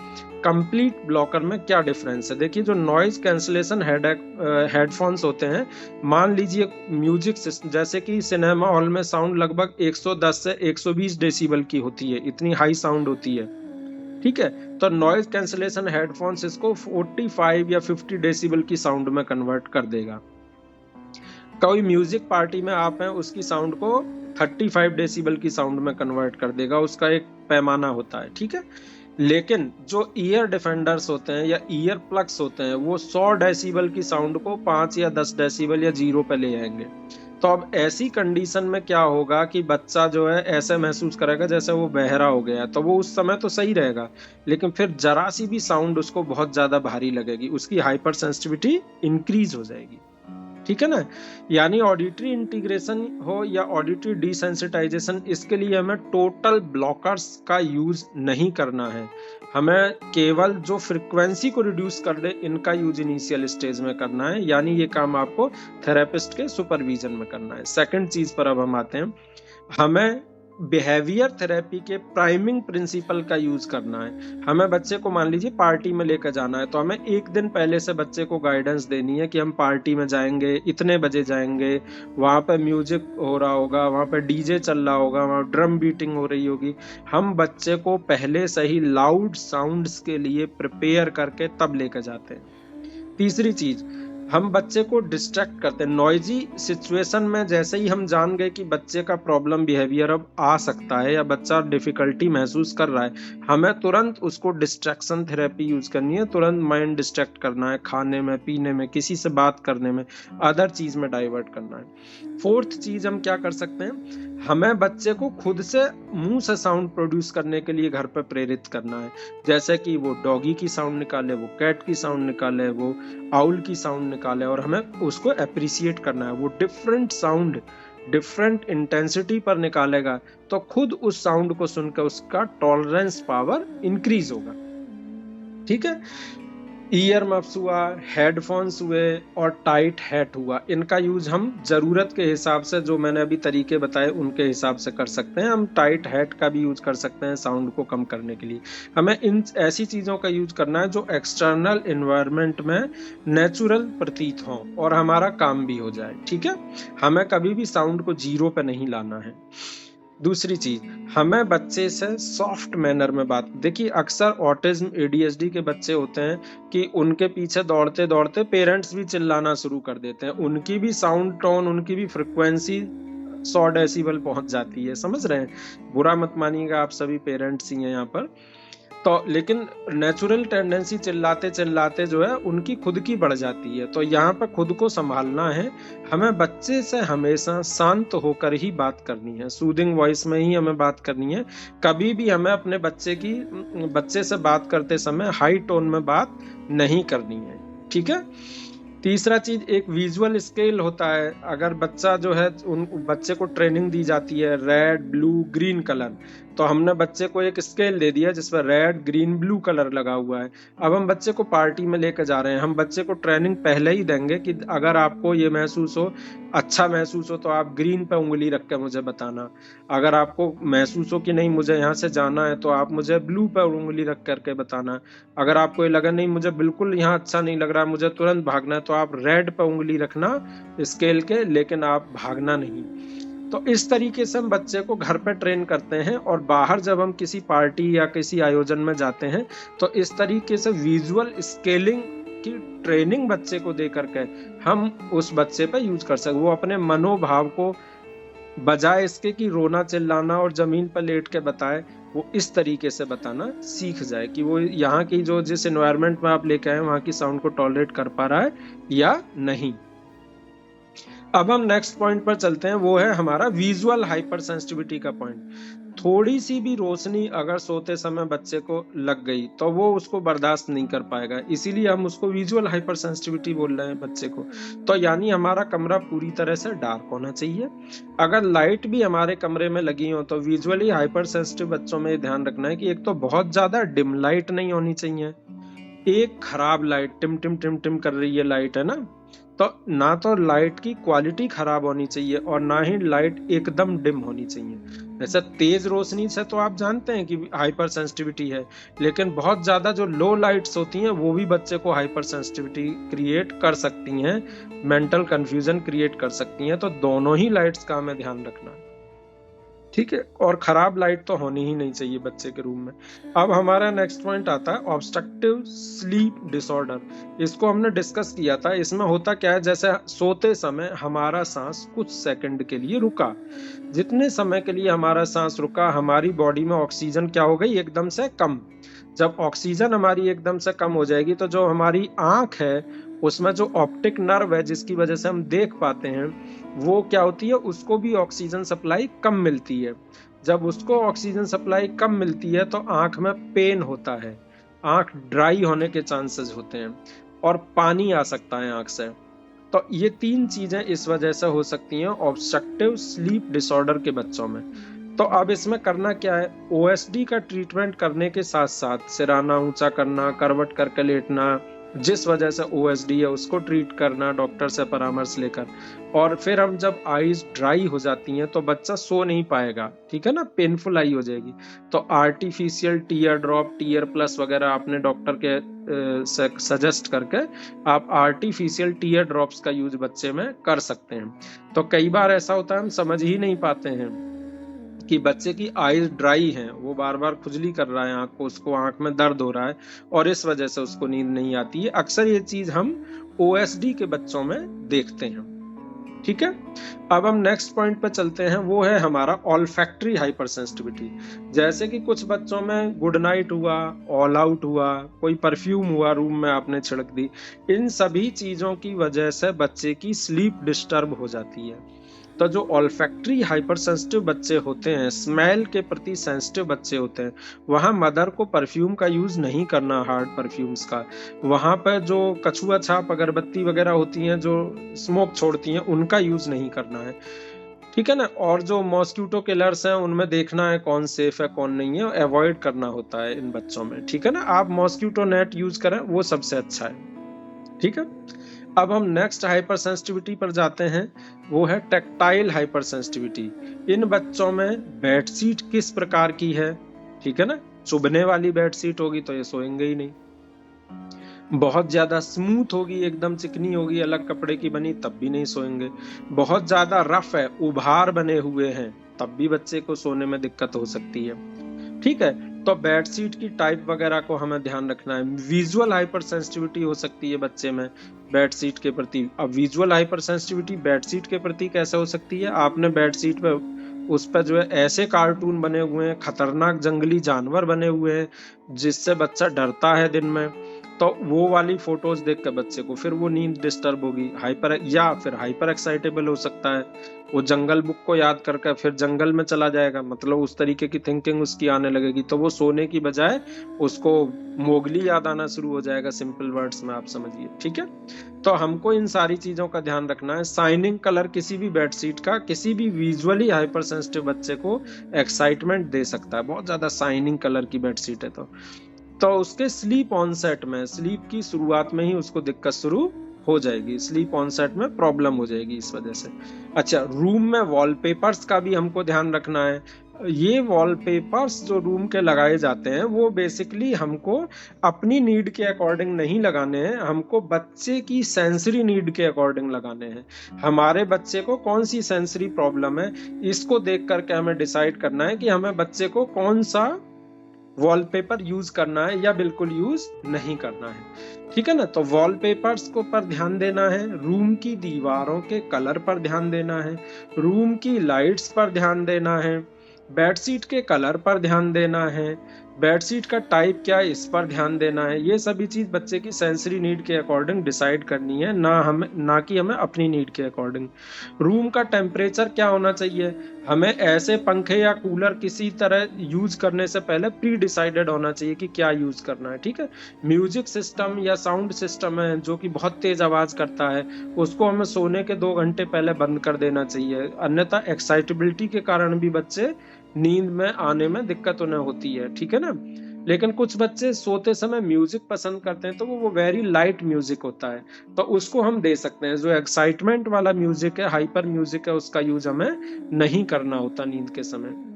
कंप्लीट ब्लॉकर में क्या डिफरेंस है? देखिए, जो नॉइज कैंसिलेशन हेडफोन्स होते हैं, मान लीजिए म्यूजिक जैसे कि सिनेमा हॉल में साउंड लगभग 110 से 120 डेसिबल की होती है, इतनी हाई साउंड होती है, ठीक है। तो नॉइज कैंसिलेशन हेडफोन्स इसको 45 या 50 डेसिबल की साउंड में कन्वर्ट कर देगा। कोई म्यूजिक पार्टी में आप हैं, उसकी साउंड को 35 डेसिबल की साउंड में कन्वर्ट कर देगा, उसका एक पैमाना होता है, ठीक है। लेकिन जो ईयर डिफेंडर्स होते हैं या ईयर प्लग्स होते हैं, वो 100 डेसिबल की साउंड को 5 या 10 डेसिबल या 0 पे ले आएंगे। तो अब ऐसी कंडीशन में क्या होगा कि बच्चा जो है ऐसे महसूस करेगा जैसे वो बहरा हो गया। तो वो उस समय तो सही रहेगा, लेकिन फिर जरा सी भी साउंड उसको बहुत ज्यादा भारी लगेगी, उसकी हाइपर सेंसिटिविटी इंक्रीज हो जाएगी, ठीक है ना। यानी ऑडिटरी इंटीग्रेशन हो या ऑडिटरी डिसेंसिटाइजेशन, इसके लिए हमें टोटल ब्लॉकर्स का यूज नहीं करना है। हमें केवल जो फ्रीक्वेंसी को रिड्यूस कर दे, इनका यूज इनिशियल स्टेज में करना है। यानी ये काम आपको थेरेपिस्ट के सुपरविजन में करना है। सेकंड चीज पर अब हम आते हैं, हमें बिहेवियर थेरेपी के प्राइमिंग प्रिंसिपल का यूज करना है। हमें बच्चे को मान लीजिए पार्टी में लेकर जाना है, तो हमें एक दिन पहले से बच्चे को गाइडेंस देनी है कि हम पार्टी में जाएंगे, इतने बजे जाएंगे, वहां पे म्यूजिक हो रहा होगा, वहां पे डीजे चल रहा होगा, वहां ड्रम बीटिंग हो रही होगी। हम बच्चे को पहले से ही लाउड साउंड्स के लिए प्रिपेयर करके तब लेकर जाते हैं। तीसरी चीज, हम बच्चे को डिस्ट्रैक्ट करते हैं नॉइजी सिचुएशन में। जैसे ही हम जान गए कि बच्चे का प्रॉब्लम बिहेवियर अब आ सकता है या बच्चा डिफिकल्टी महसूस कर रहा है, हमें तुरंत उसको डिस्ट्रैक्शन थेरेपी यूज करनी है। तुरंत माइंड डिस्ट्रैक्ट करना है, खाने में, पीने में, किसी से बात करने में, अदर चीज में डाइवर्ट करना है। फोर्थ चीज हम क्या कर सकते हैं, हमें बच्चे को खुद से मुंह से साउंड प्रोड्यूस करने के लिए घर पर प्रेरित करना है। जैसे कि वो डॉगी की साउंड निकाले, वो कैट की साउंड निकाले, वो आउल की साउंड निकाले, और हमें उसको अप्रिशिएट करना है। वो डिफरेंट साउंड डिफरेंट इंटेंसिटी पर निकालेगा, तो खुद उस साउंड को सुनकर उसका टॉलरेंस पावर इंक्रीज होगा, ठीक है। ईयर मफ्स हुआ, हेडफोन्स हुए और टाइट हैट हुआ, इनका यूज हम जरूरत के हिसाब से, जो मैंने अभी तरीके बताए उनके हिसाब से कर सकते हैं। हम टाइट हैट का भी यूज कर सकते हैं साउंड को कम करने के लिए। हमें इन ऐसी चीजों का यूज करना है जो एक्सटर्नल एनवायरनमेंट में नेचुरल प्रतीत हो और हमारा काम भी हो जाए, ठीक है। हमें कभी भी साउंड को 0 पे नहीं लाना है। दूसरी चीज, हमें बच्चे से सॉफ्ट मैनर में बात, देखिए अक्सर ऑटिज्म एडीएचडी के बच्चे होते हैं कि उनके पीछे दौड़ते दौड़ते पेरेंट्स भी चिल्लाना शुरू कर देते हैं, उनकी भी साउंड टोन, उनकी भी फ्रिक्वेंसी 100 डेसिबल पहुंच जाती है, समझ रहे हैं। बुरा मत मानिएगा, आप सभी पेरेंट्स ही हैं यहाँ पर। तो लेकिन नेचुरल टेंडेंसी चिल्लाते चिल्लाते जो है उनकी खुद की बढ़ जाती है। तो यहाँ पर खुद को संभालना है। हमें बच्चे से हमेशा शांत होकर ही बात करनी है, सूदिंग वॉइस में ही हमें बात करनी है। कभी भी हमें अपने बच्चे से बात करते समय हाई टोन में बात नहीं करनी है, ठीक है। तीसरा चीज, एक विजुअल स्केल होता है। अगर बच्चा जो है, उन बच्चे को ट्रेनिंग दी जाती है रेड, ब्लू, ग्रीन कलर, तो हमने बच्चे को एक स्केल दे दिया जिसमें रेड, ग्रीन, ब्लू कलर लगा हुआ है। अब हम बच्चे को पार्टी में लेकर जा रहे हैं, हम बच्चे को ट्रेनिंग पहले ही देंगे कि अगर आपको ये महसूस हो, अच्छा महसूस हो, तो आप ग्रीन पे उंगली रख के मुझे बताना। अगर आपको महसूस हो कि नहीं मुझे यहाँ से जाना है, तो आप मुझे ब्लू पे उंगली रख करके बताना। अगर आपको ये लगा नहीं मुझे बिल्कुल यहाँ अच्छा नहीं लग रहा, मुझे तुरंत भागना है, तो आप रेड पे उंगली रखना स्केल के, लेकिन आप भागना नहीं। तो इस तरीके से हम बच्चे को घर पे ट्रेन करते हैं, और बाहर जब हम किसी पार्टी या किसी आयोजन में जाते हैं तो इस तरीके से विजुअल स्केलिंग की ट्रेनिंग बच्चे को दे करके हम उस बच्चे पे यूज कर सकते। वो अपने मनोभाव को, बजाय इसके कि रोना चिल्लाना और जमीन पर लेट के बताए, वो इस तरीके से बताना सीख जाए कि वो यहाँ की जो जिस एनवायरनमेंट में आप लेके आए वहाँ की साउंड को टॉलरेट कर पा रहा है या नहीं। अब हम नेक्स्ट पॉइंट पर चलते हैं, वो है हमारा विजुअल हाइपर सेंसिटिविटी का पॉइंट। थोड़ी सी भी रोशनी अगर सोते समय बच्चे को लग गई तो वो उसको बर्दाश्त नहीं कर पाएगा, इसीलिए हम उसको विजुअल हाइपर सेंसिटिविटी बोल रहे हैं बच्चे को। तो यानी हमारा कमरा पूरी तरह से डार्क होना चाहिए। अगर लाइट भी हमारे कमरे में लगी हो तो विजुअली हाइपर सेंसिटिव बच्चों में ध्यान रखना है कि एक तो बहुत ज्यादा डिम लाइट नहीं होनी चाहिए, एक खराब लाइट टिम टिम टिम टिम कर रही है लाइट, है ना, तो ना तो लाइट की क्वालिटी खराब होनी चाहिए और ना ही लाइट एकदम डिम होनी चाहिए। ऐसा तेज रोशनी से तो आप जानते हैं कि हाइपर सेंसिटिविटी है, लेकिन बहुत ज्यादा जो लो लाइट्स होती हैं वो भी बच्चे को हाइपर सेंसिटिविटी क्रिएट कर सकती हैं, मेंटल कंफ्यूजन क्रिएट कर सकती हैं। तो दोनों ही लाइट्स का हमें ध्यान रखना है, ठीक है। और खराब लाइट तो होनी ही नहीं चाहिए बच्चे के रूम में। अब हमारा नेक्स्ट पॉइंट आता है ऑब्स्ट्रक्टिव स्लीप डिसऑर्डर। इसको हमने डिस्कस किया था। इसमें होता क्या है, जैसे सोते समय हमारा सांस कुछ सेकंड के लिए रुका, जितने समय के लिए हमारा सांस रुका हमारी बॉडी में ऑक्सीजन क्या हो गई, एकदम से कम। जब ऑक्सीजन हमारी एकदम से कम हो जाएगी तो जो हमारी आंख है उसमें जो ऑप्टिक नर्व है जिसकी वजह से हम देख पाते हैं वो क्या होती है, उसको भी ऑक्सीजन सप्लाई कम मिलती है। जब उसको ऑक्सीजन सप्लाई कम मिलती है तो आंख में पेन होता है, आंख ड्राई होने के चांसेस होते हैं और पानी आ सकता है आंख से। तो ये तीन चीजें इस वजह से हो सकती हैं ऑब्स्ट्रक्टिव स्लीप डिसऑर्डर के बच्चों में। तो अब इसमें करना क्या है, ओएसडी का ट्रीटमेंट करने के साथ साथ सिराना ऊंचा करना, करवट करके लेटना, जिस वजह से ओएसडी है उसको ट्रीट करना डॉक्टर से परामर्श लेकर। और फिर हम जब आईज ड्राई हो जाती हैं तो बच्चा सो नहीं पाएगा, ठीक है ना, पेनफुल आई हो जाएगी। तो artificial tear drop, tear plus वगैरह आपने डॉक्टर के सजेस्ट करके आप आर्टिफिशियल टीयर ड्रॉप्स का यूज बच्चे में कर सकते हैं। तो कई बार ऐसा होता है हम समझ ही नहीं पाते हैं कि बच्चे की आईज ड्राई हैं, वो बार बार खुजली कर रहा है आंख को, उसको आंख में दर्द हो रहा है और इस वजह से उसको नींद नहीं आती है। अक्सर ये चीज हम ओएसडी के बच्चों में देखते हैं, ठीक है। अब हम नेक्स्ट पॉइंट पे चलते हैं, वो है हमारा ऑल्फैक्टरी हाइपर सेंसिटिविटी। जैसे कि कुछ बच्चों में गुड नाइट हुआ, ऑल आउट हुआ, कोई परफ्यूम हुआ रूम में आपने छिड़क दी, इन सभी चीजों की वजह से बच्चे की स्लीप डिस्टर्ब हो जाती है। तो जो ऑल्फैक्टरी हाइपर सेंसिटिव बच्चे होते हैं, स्मेल के प्रति सेंसिटिव बच्चे होते हैं, वहां मदर को परफ्यूम का यूज नहीं करना, हार्ड परफ्यूम्स का। वहां पर जो कछुआ छाप अगरबत्ती वगैरह होती हैं जो स्मोक छोड़ती हैं उनका यूज नहीं करना है, ठीक है ना। और जो मॉस्किटो किलर्स हैं उनमें देखना है कौन सेफ है कौन नहीं है, अवॉइड करना होता है इन बच्चों में, ठीक है ना। आप मॉस्किटो नेट यूज करें वो सबसे अच्छा है, ठीक है। अब हम नेक्स्ट हाइपर सेंसिटिविटी पर जाते हैं, वो है टेक्टाइल हाइपर सेंसिटिविटी। इन बच्चों में बेडशीट किस प्रकार की है, ठीक है ना, चुभने वाली बेडशीट होगी तो ये सोएंगे ही नहीं, बहुत ज्यादा स्मूथ होगी, एकदम चिकनी होगी, अलग कपड़े की बनी, तब भी नहीं सोएंगे। बहुत ज्यादा रफ है, उभार बने हुए हैं, तब भी बच्चे को सोने में दिक्कत हो सकती है, ठीक है। तो बेडशीट की टाइप वगैरह को हमें ध्यान रखना है। विजुअल हाइपर सेंसिटिविटी हो सकती है बच्चे में बेडशीट के प्रति। अब विजुअल हाइपर सेंसिटिविटी बेडशीट के प्रति कैसे हो सकती है, आपने बेडशीट पे उस पर जो है ऐसे कार्टून बने हुए हैं, खतरनाक जंगली जानवर बने हुए हैं जिससे बच्चा डरता है दिन में, तो वो वाली फोटोज देख कर बच्चे को फिर वो नींद डिस्टर्ब होगी, हाइपर एक्साइटेबल हो सकता है, वो जंगल बुक को याद करके फिर जंगल में चला जाएगा, मतलब उस तरीके की थिंकिंग उसकी आने लगेगी, तो वो सोने की बजाय उसको मोगली याद आना शुरू हो जाएगा, सिंपल वर्ड्स में आप समझिए, ठीक है। तो हमको इन सारी चीजों का ध्यान रखना है। शाइनिंग कलर किसी भी बेडशीट का किसी भी विजुअली हाइपर सेंसिटिव बच्चे को एक्साइटमेंट दे सकता है, बहुत ज्यादा शाइनिंग कलर की बेडशीट है तो उसके स्लीप ऑनसेट में, स्लीप की शुरुआत में ही उसको दिक्कत शुरू हो जाएगी, स्लीप ऑनसेट में प्रॉब्लम हो जाएगी इस वजह से। अच्छा, रूम में वॉलपेपर्स का भी हमको ध्यान रखना है। ये वॉलपेपर्स जो रूम के लगाए जाते हैं वो बेसिकली हमको अपनी नीड के अकॉर्डिंग नहीं लगाने हैं, हमको बच्चे की सेंसरी नीड के अकॉर्डिंग लगाने हैं। हमारे बच्चे को कौन सी सेंसरी प्रॉब्लम है इसको देख करके हमें डिसाइड करना है कि हमें बच्चे को कौन सा वॉलपेपर यूज करना है या बिल्कुल यूज नहीं करना है, ठीक है ना। तो वॉलपेपर्स को पर ध्यान देना है, रूम की दीवारों के कलर पर ध्यान देना है, रूम की लाइट्स पर ध्यान देना है, बेडशीट के कलर पर ध्यान देना है, बेडशीट का टाइप क्या है, इस पर ध्यान देना है। ये सभी चीज बच्चे की सेंसरी नीड के अकॉर्डिंग डिसाइड करनी है, ना कि हमें अपनी नीड के अकॉर्डिंग। रूम का टेम्परेचर क्या होना चाहिए, हमें ऐसे पंखे या कूलर किसी तरह यूज करने से पहले प्री डिसाइडेड होना चाहिए कि क्या यूज करना है, ठीक है। म्यूजिक सिस्टम या साउंड सिस्टम है जो कि बहुत तेज आवाज करता है, उसको हमें सोने के 2 घंटे पहले बंद कर देना चाहिए, अन्यथा एक्साइटेबिलिटी के कारण भी बच्चे नींद में आने में दिक्कत उन्हें होती है, ठीक है ना। लेकिन कुछ बच्चे सोते समय म्यूजिक पसंद करते हैं, तो वो वेरी लाइट म्यूजिक होता है, तो उसको हम दे सकते हैं। जो एक्साइटमेंट वाला म्यूजिक है, हाइपर म्यूजिक है, उसका यूज हमें नहीं करना होता नींद के समय।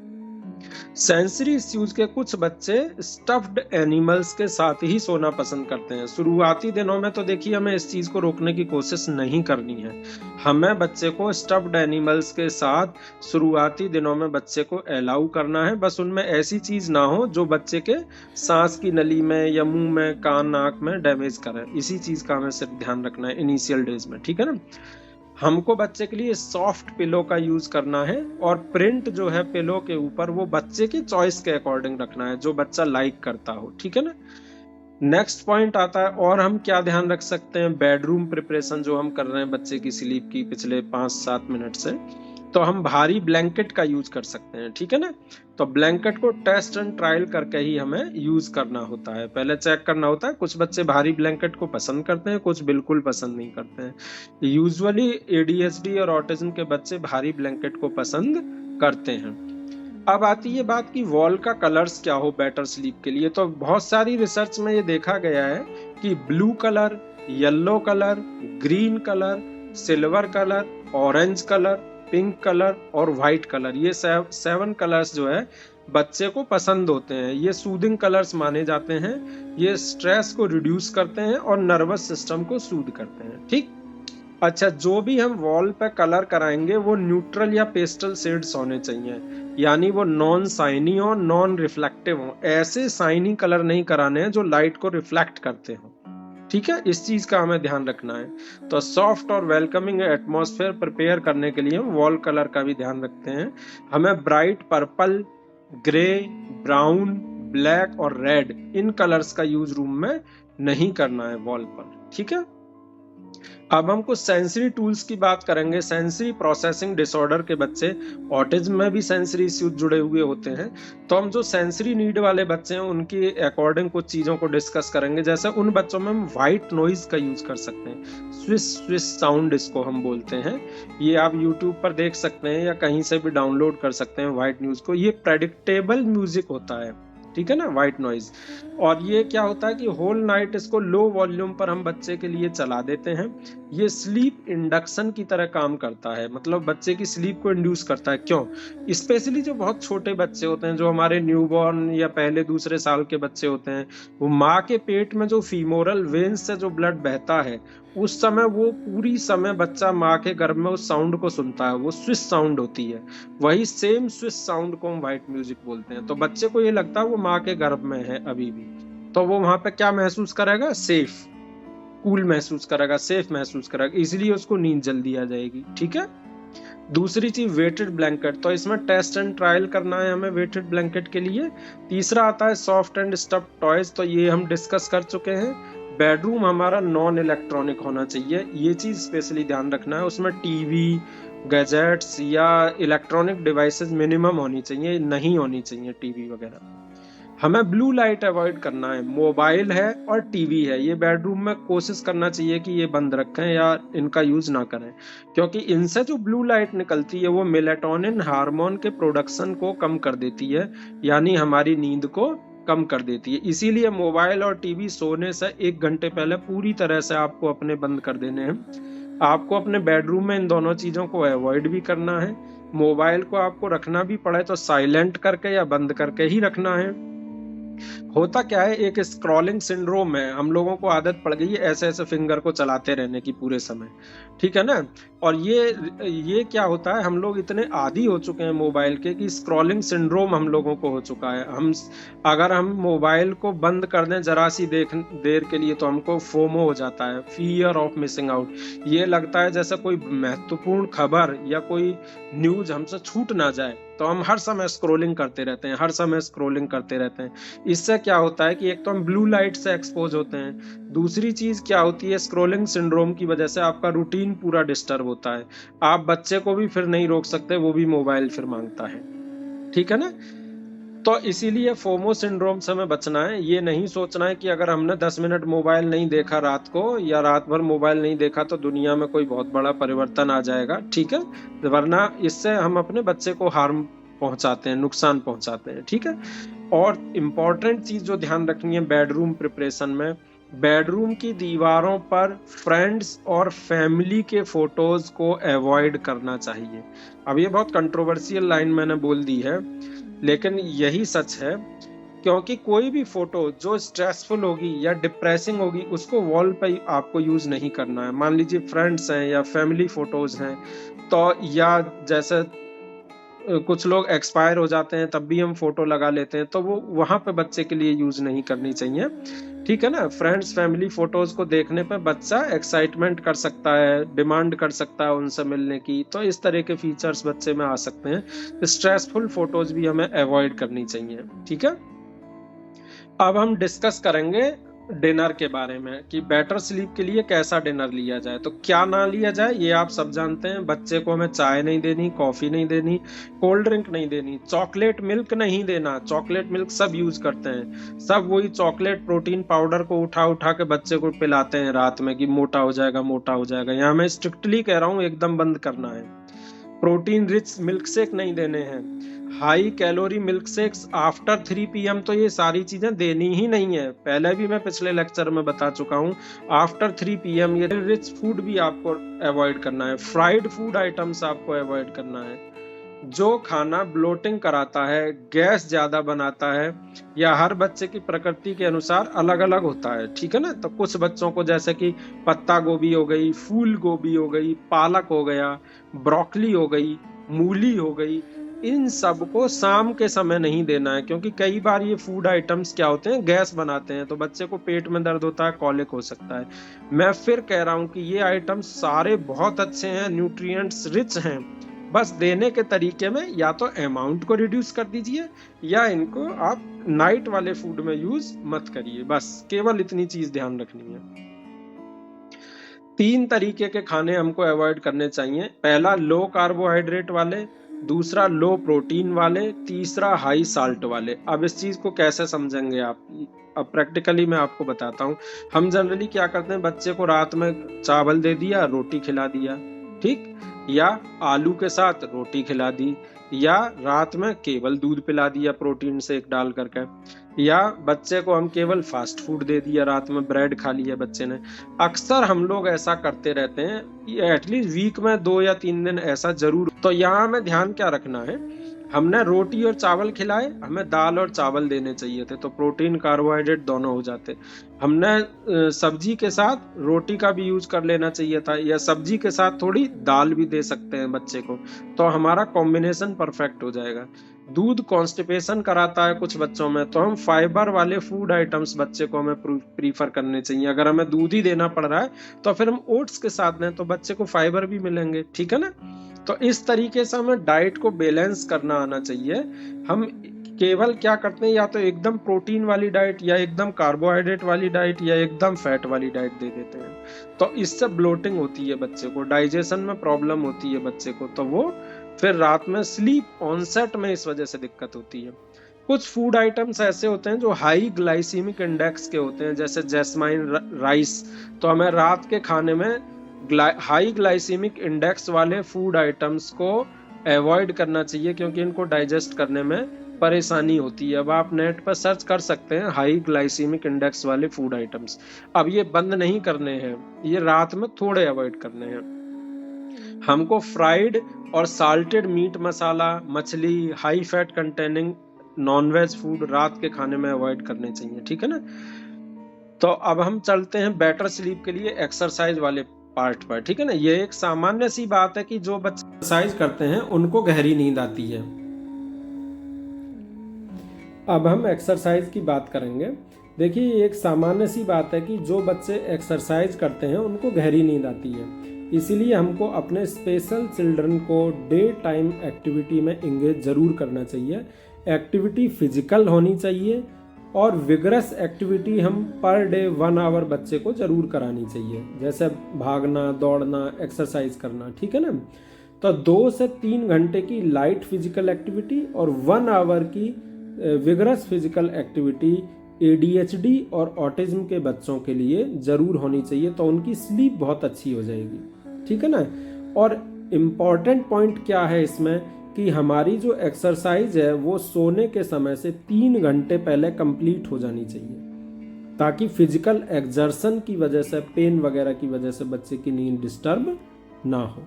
सेंसरी इश्यूज के कुछ बच्चे स्टफ्ड एनिमल्स के साथ ही सोना पसंद करते हैं। शुरुआती दिनों में तो देखिए हमें इस चीज को रोकने की कोशिश नहीं करनी है, हमें बच्चे को स्टफ्ड एनिमल्स के साथ शुरुआती दिनों में बच्चे को अलाउ करना है। बस उनमें ऐसी चीज ना हो जो बच्चे के सांस की नली में या मुंह में, कान, नाक में डैमेज करे, इसी चीज का हमें सिर्फ ध्यान रखना है इनिशियल डेज में, ठीक है ना। हमको बच्चे के लिए सॉफ्ट पिलो का यूज करना है, और प्रिंट जो है पिलो के ऊपर वो बच्चे की चॉइस के अकॉर्डिंग रखना है, जो बच्चा लाइक करता हो, ठीक है ना। नेक्स्ट पॉइंट आता है, और हम क्या ध्यान रख सकते हैं, बेडरूम प्रिपरेशन जो हम कर रहे हैं बच्चे की स्लीप की पिछले 5-7 मिनट से, तो हम भारी ब्लैंकेट का यूज कर सकते हैं, ठीक है ना। तो ब्लैंकेट को टेस्ट एंड ट्रायल करके ही हमें यूज करना होता है, पहले चेक करना होता है। कुछ बच्चे भारी ब्लैंकेट को पसंद करते हैं, कुछ बिल्कुल पसंद नहीं करते हैं। यूजुअली एडीएचडी और ऑटिज्म के बच्चे भारी ब्लैंकेट को पसंद करते हैं। अब आती है बात की वॉल का कलर्स क्या हो बेटर स्लीप के लिए। तो बहुत सारी रिसर्च में ये देखा गया है कि blue colour, yellow colour, green colour, silver colour, orange colour, pink colour और व्हाइट कलर, ये 7 कलर्स जो है बच्चे को पसंद होते हैं। ये सूदिंग कलर्स माने जाते हैं, ये स्ट्रेस को रिड्यूस करते हैं और नर्वस सिस्टम को सूद करते हैं, ठीक। अच्छा, जो भी हम वॉल पे कलर कराएंगे वो न्यूट्रल या पेस्टल शेड्स होने चाहिए, यानी वो नॉन साइनी हो, नॉन रिफ्लेक्टिव हो। ऐसे साइनी कलर नहीं कराने हैं जो लाइट को रिफ्लेक्ट करते हो, ठीक है। इस चीज का हमें ध्यान रखना है। तो सॉफ्ट और वेलकमिंग एटमॉस्फेयर प्रिपेयर करने के लिए हम वॉल कलर का भी ध्यान रखते हैं। हमें bright purple, grey, brown, black और रेड, इन कलर्स का यूज रूम में नहीं करना है वॉल पर, ठीक है। अब हम कुछ सेंसरी टूल्स की बात करेंगे। सेंसरी प्रोसेसिंग डिसऑर्डर के बच्चे, ऑटिज्म में भी सेंसरी इश्यूज जुड़े हुए होते हैं, तो हम जो सेंसरी नीड वाले बच्चे हैं उनके अकॉर्डिंग कुछ चीजों को डिस्कस करेंगे। जैसे उन बच्चों में हम व्हाइट नॉइज का यूज कर सकते हैं, स्विश स्विश साउंड इसको हम बोलते हैं। ये आप यूट्यूब पर देख सकते हैं या कहीं से भी डाउनलोड कर सकते हैं व्हाइट न्यूज को। ये प्रेडिक्टेबल म्यूजिक होता है, ठीक है ना, व्हाइट नॉइज। और ये क्या होता है कि होल नाइट इसको लो वॉल्यूम पर हम बच्चे के लिए चला देते हैं। ये स्लीप इंडक्शन की तरह काम करता है, मतलब बच्चे की स्लीप को इंड्यूस करता है। क्यों? स्पेशली जो बहुत छोटे बच्चे होते हैं, जो हमारे न्यूबॉर्न या पहले दूसरे साल के बच्चे होते हैं, वो माँ के पेट में जो फीमोरल वेन्स से जो ब्लड बहता है, उस समय वो पूरी समय बच्चा माँ के गर्भ में उस साउंड को सुनता है, वो स्विश साउंड होती है। वही सेम स्विश साउंड को हम व्हाइट म्यूजिक बोलते हैं। तो बच्चे को ये लगता है वो माँ के गर्भ में है अभी भी, तो वो वहां पे क्या महसूस करेगा, सेफ, कूल महसूस करेगा, सेफ महसूस करेगा, इसलिए उसको नींद जल्दी आ जाएगी, ठीक है। दूसरी चीज वेटेड ब्लैंकेट, तो इसमें टेस्ट एंड ट्रायल करना है हमें वेटेड ब्लैंकेट के लिए। तीसरा आता है सॉफ्ट एंड स्टफ टॉयज, तो ये हम डिस्कस कर चुके हैं। बेडरूम हमारा नॉन इलेक्ट्रॉनिक होना चाहिए, ये चीज स्पेशली ध्यान रखना है। उसमें टीवी, गैजेट्स या इलेक्ट्रॉनिक डिवाइसेस मिनिमम होनी चाहिए, नहीं होनी चाहिए टीवी वगैरह। हमें ब्लू लाइट अवॉइड करना है। मोबाइल है और टीवी है, ये बेडरूम में कोशिश करना चाहिए कि ये बंद रखें या इनका यूज ना करें, क्योंकि इनसे जो ब्लू लाइट निकलती है वो मेलेटोनिन हार्मोन के प्रोडक्शन को कम कर देती है, यानी हमारी नींद को कम कर देती है। इसीलिए मोबाइल और टीवी सोने से 1 घंटे पहले पूरी तरह से आपको अपने बंद कर देने हैं। आपको अपने बेडरूम में इन दोनों चीजों को अवॉइड भी करना है। मोबाइल को आपको रखना भी पड़े तो साइलेंट करके या बंद करके ही रखना है। होता क्या है, एक स्क्रॉलिंग सिंड्रोम है, हम लोगों को आदत पड़ गई है ऐसे ऐसे फिंगर को चलाते रहने की पूरे समय, ठीक है ना। और ये क्या होता है, हम लोग इतने आदी हो चुके हैं मोबाइल के कि स्क्रॉलिंग सिंड्रोम हम लोगों को हो चुका है। अगर हम मोबाइल को बंद कर दें जरा सी देर के लिए तो हमको फोमो हो जाता है, फियर ऑफ मिसिंग आउट। ये लगता है जैसे कोई महत्वपूर्ण खबर या कोई न्यूज हमसे छूट ना जाए, तो हम हर समय स्क्रॉलिंग करते रहते हैं, हर समय स्क्रॉलिंग करते रहते हैं। इससे क्या होता है कि एक तो हम ब्लू लाइट से एक्सपोज होते हैं, दूसरी चीज क्या होती है, स्क्रॉलिंग सिंड्रोम की वजह से आपका रूटीन पूरा डिस्टर्ब होता है। आप बच्चे को भी फिर नहीं रोक सकते, वो भी मोबाइल फिर मांगता है, ठीक है ना। तो इसीलिए फोमो सिंड्रोम से हमें बचना है। ये नहीं सोचना है कि अगर हमने 10 मिनट मोबाइल नहीं देखा रात को या रात भर मोबाइल नहीं देखा तो दुनिया में कोई बहुत बड़ा परिवर्तन आ जाएगा, ठीक है, वरना इससे हम अपने बच्चे को हार्म पहुंचाते हैं, नुकसान पहुंचाते हैं, ठीक है। और इम्पोर्टेंट चीज जो ध्यान रखनी है बेडरूम प्रिपरेशन में, बेडरूम की दीवारों पर फ्रेंड्स और फैमिली के फोटोज को अवॉइड करना चाहिए। अब ये बहुत कंट्रोवर्शियल लाइन मैंने बोल दी है, लेकिन यही सच है, क्योंकि कोई भी फोटो जो स्ट्रेसफुल होगी या डिप्रेसिंग होगी उसको वॉल पे आपको यूज नहीं करना है। मान लीजिए फ्रेंड्स हैं या फैमिली फोटोज हैं, तो या जैसे कुछ लोग एक्सपायर हो जाते हैं तब भी हम फोटो लगा लेते हैं, तो वो वहां पे बच्चे के लिए यूज नहीं करनी चाहिए, ठीक है ना। फ्रेंड्स फैमिली फोटोज को देखने पर बच्चा एक्साइटमेंट कर सकता है, डिमांड कर सकता है उनसे मिलने की, तो इस तरह के फीचर्स बच्चे में आ सकते हैं। स्ट्रेसफुल फोटोज भी हमें अवॉइड करनी चाहिए, ठीक है। अब हम डिस्कस करेंगे डिनर के बारे में कि बेटर स्लीप के लिए कैसा डिनर लिया जाए। तो क्या ना लिया जाए ये आप सब जानते हैं। बच्चे को हमें चाय नहीं देनी, कॉफी नहीं देनी, कोल्ड ड्रिंक नहीं देनी, चॉकलेट मिल्क नहीं देना। चॉकलेट मिल्क सब यूज करते हैं, सब वही चॉकलेट प्रोटीन पाउडर को उठा उठा के बच्चे को पिलाते हैं रात में कि मोटा हो जाएगा, मोटा हो जाएगा। यहाँ मैं स्ट्रिक्टली कह रहा हूँ एकदम बंद करना है। प्रोटीन रिच मिल्क शेक नहीं देने हैं, high calorie milk shakes after 3 PM तो ये सारी चीजें देनी ही नहीं है। पहले भी मैं पिछले लेक्चर में बता चुका हूँ, आफ्टर 3 PM ये रिच फूड भी आपको अवॉइड करना है, फ्राइड फूड आइटम्स आपको अवॉइड करना है। जो खाना ब्लोटिंग कराता है, गैस ज्यादा बनाता है, या हर बच्चे की प्रकृति के अनुसार अलग अलग होता है, ठीक है ना। तो कुछ बच्चों को जैसे कि पत्ता गोभी हो गई, फूल गोभी हो गई, पालक हो गया, ब्रोकली हो गई, मूली हो गई, इन सब को शाम के समय नहीं देना है, क्योंकि कई बार ये फूड आइटम्स क्या होते हैं, गैस बनाते हैं, तो बच्चे को पेट में दर्द होता है, कॉलिक हो सकता है। मैं फिर कह रहा हूँ कि ये आइटम्स सारे बहुत अच्छे हैं, न्यूट्रिएंट्स रिच हैं, बस देने के तरीके में या तो अमाउंट को रिड्यूस कर दीजिए या इनको आप नाइट वाले फूड में यूज मत करिए, बस केवल इतनी चीज ध्यान रखनी है। 3 तरीके के खाने हमको अवॉइड करने चाहिए। पहला लो कार्बोहाइड्रेट वाले, दूसरा लो प्रोटीन वाले, तीसरा हाई साल्ट वाले। अब इस चीज को कैसे समझेंगे आप, अब प्रैक्टिकली मैं आपको बताता हूँ। हम जनरली क्या करते हैं, बच्चे को रात में चावल दे दिया, रोटी खिला दिया, ठीक, या आलू के साथ रोटी खिला दी, या रात में केवल दूध पिला दिया प्रोटीन शेक डाल करके, या बच्चे को हम केवल फास्ट फूड दे दिया, रात में ब्रेड खा लिया बच्चे ने। अक्सर हम लोग ऐसा करते रहते हैं, एटलीस्ट वीक में 2 या 3 दिन ऐसा जरूर। तो यहाँ हमें ध्यान क्या रखना है, हमने रोटी और चावल खिलाए, हमें दाल और चावल देने चाहिए थे, तो प्रोटीन कार्बोहाइड्रेट दोनों हो जाते। हमने सब्जी के साथ रोटी का भी यूज कर लेना चाहिए था, या सब्जी के साथ थोड़ी दाल भी दे सकते हैं बच्चे को, तो हमारा कॉम्बिनेशन परफेक्ट हो जाएगा। दूध कॉन्स्टिपेशन कराता है कुछ बच्चों में, तो हम फाइबर वाले फूड आइटम्स बच्चे को हमें प्रीफर करने चाहिए। अगर हमें दूध ही देना पड़ रहा है तो फिर हम ओट्स के साथ दें, तो बच्चे को फाइबर भी मिलेंगे, ठीक है ना। तो इस तरीके से हमें डाइट को बैलेंस करना आना चाहिए। हम केवल क्या करते हैं, या तो एकदम प्रोटीन वाली डाइट, या एकदम कार्बोहाइड्रेट वाली डाइट, या एकदम फैट वाली डाइट दे देते हैं, तो इससे ब्लोटिंग होती है बच्चे को, डाइजेशन में प्रॉब्लम होती है बच्चे को, तो वो फिर रात में स्लीप ऑनसेट में इस वजह से दिक्कत होती है। कुछ फूड आइटम्स ऐसे होते हैं जो हाई ग्लाइसीमिक इंडेक्स के होते हैं, जैसे जैस्माइन राइस, तो हमें रात के खाने में हाई ग्लाइसीमिक इंडेक्स वाले फूड आइटम्स को अवॉइड करना चाहिए, क्योंकि इनको डाइजेस्ट करने में परेशानी होती है। अब आप नेट पर सर्च कर सकते हैं हाई ग्लाइसीमिक इंडेक्स वाले फूड आइटम्स। अब ये बंद नहीं करने हैं, ये रात में थोड़े अवॉइड करने हैं। हमको फ्राइड और साल्टेड मीट, मसाला, मछली, high fat containing nonveg food रात के खाने में अवॉइड करने चाहिए, ठीक है ना। तो अब हम चलते हैं बेटर स्लीप के लिए एक्सरसाइज वाले पार्ट पर, ठीक है ना। ये एक सामान्य सी बात है कि जो बच्चे एक्सरसाइज करते हैं उनको गहरी नींद आती है। अब हम एक्सरसाइज की बात करेंगे। देखिए, ये एक सामान्य सी बात है कि जो बच्चे एक्सरसाइज करते हैं उनको गहरी नींद आती है। इसीलिए हमको अपने स्पेशल चिल्ड्रन को डे टाइम एक्टिविटी में इंगेज ज़रूर करना चाहिए। एक्टिविटी फिजिकल होनी चाहिए और विगरस एक्टिविटी हम पर डे 1 आवर बच्चे को ज़रूर करानी चाहिए, जैसे भागना, दौड़ना, एक्सरसाइज करना, ठीक है ना। तो 2 से 3 घंटे की लाइट फिजिकल एक्टिविटी और 1 आवर की विगरस फिजिकल एक्टिविटी ADHD और ऑटिज्म के बच्चों के लिए ज़रूर होनी चाहिए, तो उनकी स्लीप बहुत अच्छी हो जाएगी, ठीक है ना। और इम्पॉर्टेंट पॉइंट क्या है इसमें कि हमारी जो एक्सरसाइज है वो सोने के समय से 3 घंटे पहले कंप्लीट हो जानी चाहिए, ताकि फिजिकल एक्सर्शन की वजह से, पेन वगैरह की वजह से बच्चे की नींद डिस्टर्ब ना हो।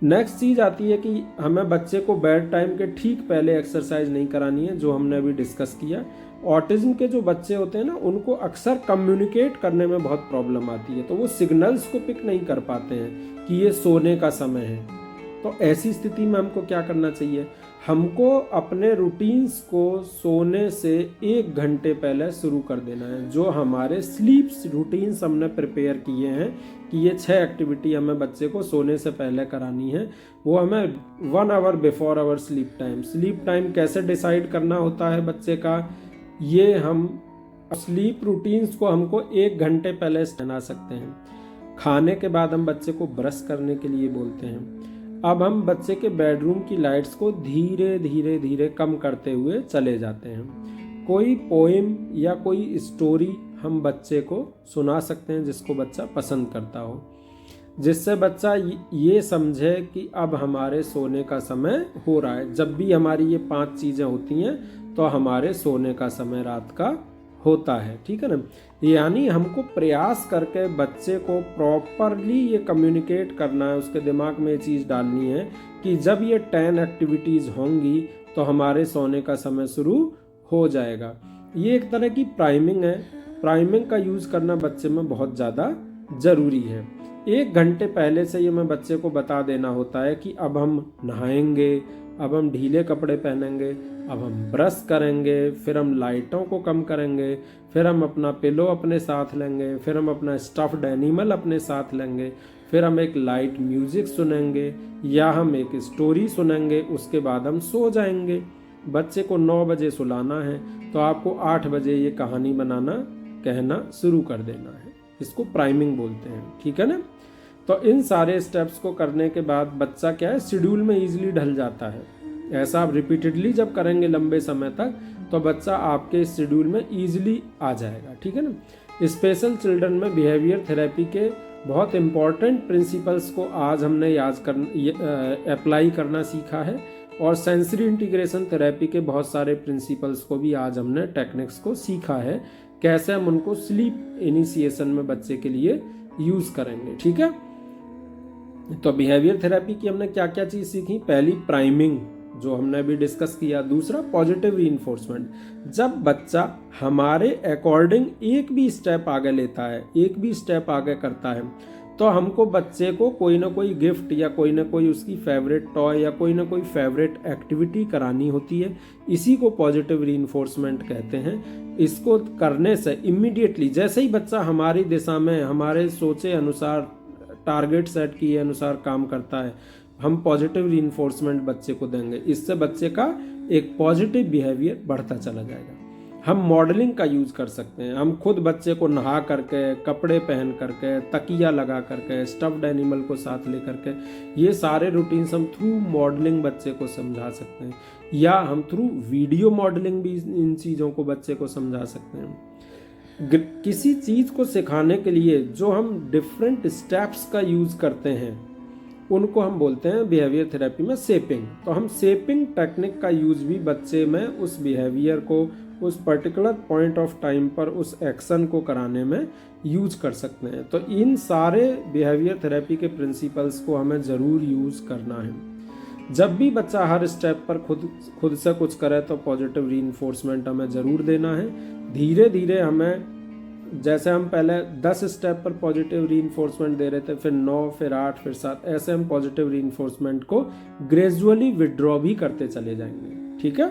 नेक्स्ट चीज़ आती है कि हमें बच्चे को बेड टाइम के ठीक पहले एक्सरसाइज नहीं करानी है, जो हमने अभी डिस्कस किया। ऑटिज्म के जो बच्चे होते हैं ना, उनको अक्सर कम्युनिकेट करने में बहुत प्रॉब्लम आती है, तो वो सिग्नल्स को पिक नहीं कर पाते हैं कि ये सोने का समय है। तो ऐसी स्थिति में हमको क्या करना चाहिए? हमको अपने रूटीन्स को सोने से 1 घंटे पहले शुरू कर देना है। जो हमारे स्लीप रूटीन्स हमने प्रिपेयर किए हैं कि ये 6 एक्टिविटी हमें बच्चे को सोने से पहले करानी है, वो हमें 1 hour before hour sleep time कैसे डिसाइड करना होता है बच्चे का, ये हम स्लीप रूटीन्स को हमको 1 घंटे पहले बना सकते हैं। खाने के बाद हम बच्चे को ब्रश करने के लिए बोलते हैं। अब हम बच्चे के बेडरूम की लाइट्स को धीरे धीरे धीरे कम करते हुए चले जाते हैं। कोई पोएम या कोई स्टोरी हम बच्चे को सुना सकते हैं जिसको बच्चा पसंद करता हो, जिससे बच्चा ये समझे कि अब हमारे सोने का समय हो रहा है। जब भी हमारी ये 5 चीज़ें होती हैं तो हमारे सोने का समय रात का होता है, ठीक है ना। यानी हमको प्रयास करके बच्चे को प्रॉपरली ये कम्युनिकेट करना है, उसके दिमाग में ये चीज़ डालनी है कि जब ये 10 एक्टिविटीज़ होंगी तो हमारे सोने का समय शुरू हो जाएगा। ये एक तरह की प्राइमिंग है। प्राइमिंग का यूज़ करना बच्चे में बहुत ज़्यादा ज़रूरी है। 1 घंटे पहले से ये मैं बच्चे को बता देना होता है कि अब हम नहाएंगे, अब हम ढीले कपड़े पहनेंगे, अब हम ब्रश करेंगे, फिर हम लाइटों को कम करेंगे, फिर हम अपना पिलो अपने साथ लेंगे, फिर हम अपना स्टफ्ड एनिमल अपने साथ लेंगे, फिर हम एक लाइट म्यूजिक सुनेंगे या हम एक स्टोरी सुनेंगे, उसके बाद हम सो जाएंगे। बच्चे को 9 बजे सुलाना है तो आपको 8 बजे ये कहानी बनाना कहना शुरू कर देना है। इसको प्राइमिंग बोलते हैं, ठीक है ना। तो इन सारे स्टेप्स को करने के बाद बच्चा क्या है, शेड्यूल में ईजिली ढल जाता है। ऐसा आप रिपीटेडली जब करेंगे लंबे समय तक तो बच्चा आपके शेड्यूल में ईजिली आ जाएगा, ठीक है ना। स्पेशल चिल्ड्रन में बिहेवियर थेरेपी के बहुत इंपॉर्टेंट प्रिंसिपल्स को आज हमने अप्लाई करना सीखा है, और सेंसरी इंटीग्रेशन थेरेपी के बहुत सारे प्रिंसिपल्स को भी आज हमने टेक्निक्स को सीखा है, कैसे हम उनको स्लीप इनिशिएशन में बच्चे के लिए यूज़ करेंगे, ठीक है। तो बिहेवियर थेरेपी की हमने क्या क्या चीज़ सीखी? पहली प्राइमिंग, जो हमने अभी डिस्कस किया। दूसरा पॉजिटिव रीइंफोर्समेंट। जब बच्चा हमारे अकॉर्डिंग एक भी स्टेप आगे लेता है, एक भी स्टेप आगे करता है, तो हमको बच्चे को कोई ना कोई गिफ्ट या कोई ना कोई उसकी फेवरेट टॉय या कोई ना कोई फेवरेट एक्टिविटी करानी होती है। इसी को पॉजिटिव रीइंफोर्समेंट कहते हैं। इसको करने से इमीडिएटली जैसे ही बच्चा हमारी दिशा में, हमारे सोचे अनुसार, टारगेट सेट किए अनुसार काम करता है, हम पॉजिटिव रीइंफोर्समेंट बच्चे को देंगे। इससे बच्चे का एक पॉजिटिव बिहेवियर बढ़ता चला जाएगा। हम मॉडलिंग का यूज़ कर सकते हैं। हम खुद बच्चे को नहा करके, कपड़े पहन करके, तकिया लगा करके, स्टफ्ड एनिमल को साथ ले करके, ये सारे रूटीन्स हम थ्रू मॉडलिंग बच्चे को समझा सकते हैं, या हम थ्रू वीडियो मॉडलिंग भी इन चीज़ों को बच्चे को समझा सकते हैं। किसी चीज़ को सिखाने के लिए जो हम डिफरेंट स्टेप्स का यूज़ करते हैं उनको हम बोलते हैं बिहेवियर थेरेपी में शेपिंग। तो हम शेपिंग टेक्निक का यूज़ भी बच्चे में उस बिहेवियर को उस पर्टिकुलर पॉइंट ऑफ टाइम पर उस एक्शन को कराने में यूज़ कर सकते हैं। तो इन सारे बिहेवियर थेरेपी के प्रिंसिपल्स को हमें ज़रूर यूज़ करना है। जब भी बच्चा हर स्टेप पर खुद से कुछ करे तो पॉजिटिव रीइंफोर्समेंट हमें ज़रूर देना है। धीरे धीरे हमें जैसे हम पहले 10 स्टेप पर पॉजिटिव रीइंफोर्समेंट दे रहे थे, फिर 9, फिर 8, फिर 7, ऐसे हम पॉजिटिव रीइंफोर्समेंट को ग्रेजुअली विड्रॉ भी करते चले जाएंगे। ठीक है,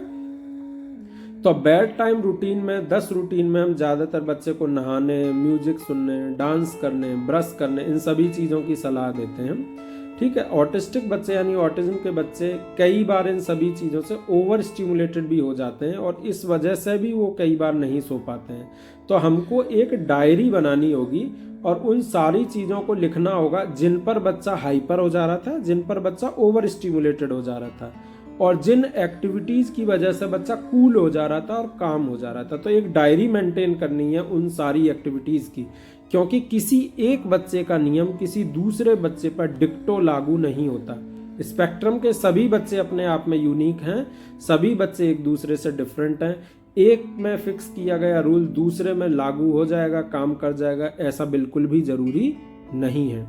तो बेड टाइम रूटीन में 10 रूटीन में हम ज़्यादातर बच्चे को नहाने, म्यूजिक सुनने, डांस करने, ब्रश करने, इन सभी चीज़ों की सलाह देते हैं। ठीक है, ऑटिस्टिक बच्चे यानी ऑटिज्म के बच्चे कई बार इन सभी चीज़ों से ओवर स्टिमुलेटेड भी हो जाते हैं और इस वजह से भी वो कई बार नहीं सो पाते हैं। तो हमको एक डायरी बनानी होगी और उन सारी चीज़ों को लिखना होगा जिन पर बच्चा हाइपर हो जा रहा था, जिन पर बच्चा ओवर स्टिमुलेटेड हो जा रहा था, और जिन एक्टिविटीज़ की वजह से बच्चा कूल हो जा रहा था और काम हो जा रहा था। तो एक डायरी मेंटेन करनी है उन सारी एक्टिविटीज़ की, क्योंकि किसी एक बच्चे का नियम किसी दूसरे बच्चे पर डिक्टो लागू नहीं होता। स्पेक्ट्रम के सभी बच्चे अपने आप में यूनिक हैं, सभी बच्चे एक दूसरे से डिफरेंट हैं। एक में फिक्स किया गया रूल दूसरे में लागू हो जाएगा, काम कर जाएगा, ऐसा बिल्कुल भी ज़रूरी नहीं है।